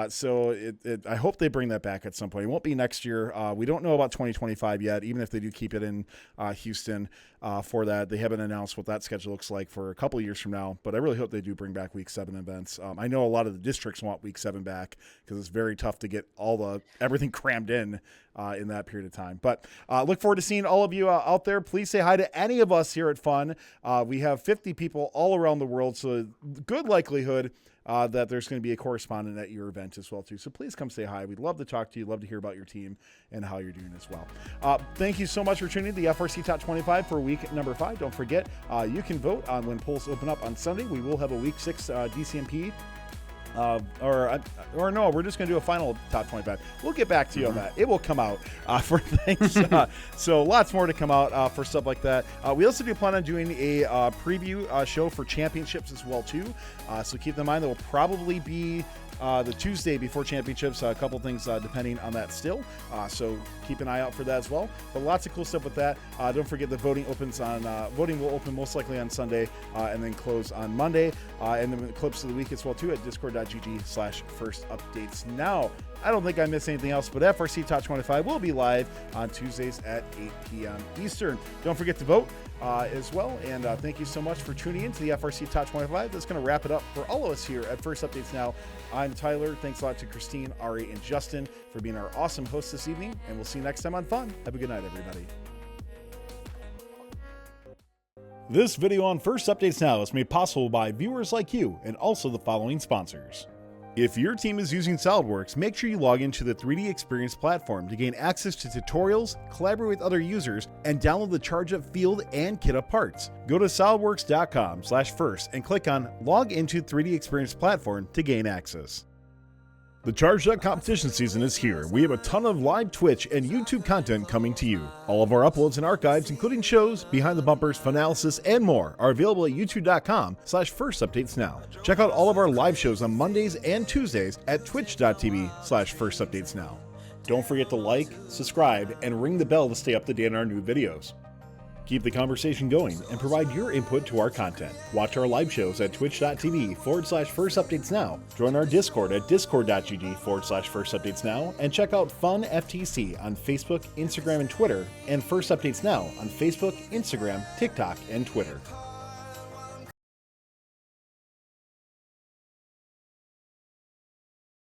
So I hope they bring that back at some point. It won't be next year. We don't know about 2025 yet, even if they do keep it in Houston for that. They haven't announced what that schedule looks like for a couple of years from now, but I really hope they do bring back Week 7 events. I know a lot of the districts want Week 7 back because it's very tough to get everything crammed in that period of time. But look forward to seeing all of you out there. Please say hi to any of us here at Fun. We have 50 people all around the world, so good likelihood that there's going to be a correspondent at your event as well too. So please come say hi. We'd love to talk to you, love to hear about your team and how you're doing as well. Thank you so much for tuning in to the FRC Top 25 for week number 5. Don't forget, you can vote on when polls open up on Sunday. We will have a week 6 DCMP. Or no, we're just going to do a final top 25. We'll get back to you on that. It will come out for things. So lots more to come out for stuff like that. We also do plan on doing a preview show for championships as well too. So keep in mind that will probably be the Tuesday before championships, a couple things depending on that still. So keep an eye out for that as well. But lots of cool stuff with that. Don't forget the voting will open most likely on Sunday and then close on Monday. And then the clips of the week as well too at discord.gg/firstupdates. Now, I don't think I missed anything else, but FRC Top 25 will be live on Tuesdays at 8 p.m. Eastern. Don't forget to vote as well. And thank you so much for tuning in to the FRC Top 25. That's going to wrap it up for all of us here at First Updates Now. I'm Tyler. Thanks a lot to Christine, Ari, and Justin for being our awesome hosts this evening. And we'll see you next time on Fun. Have a good night, everybody. This video on First Updates Now is made possible by viewers like you and also the following sponsors. If your team is using SolidWorks, make sure you log into the 3D Experience platform to gain access to tutorials, collaborate with other users, and download the ChargeUp field and kit up parts. Go to solidworks.com/first and click on Log into 3D Experience platform to gain access. The Charged Up competition season is here. We have a ton of live Twitch and YouTube content coming to you. All of our uploads and archives, including shows, behind the bumpers, Funanalysis, and more, are available at youtube.com/firstupdatesnow. Check out all of our live shows on Mondays and Tuesdays at twitch.tv/firstupdatesnow. Don't forget to like, subscribe, and ring the bell to stay up to date on our new videos. Keep the conversation going and provide your input to our content. Watch our live shows at twitch.tv/firstupdatesnow. Join our Discord at discord.gg/firstupdatesnow. And check out Fun FTC on Facebook, Instagram, and Twitter. And First Updates Now on Facebook, Instagram, TikTok, and Twitter.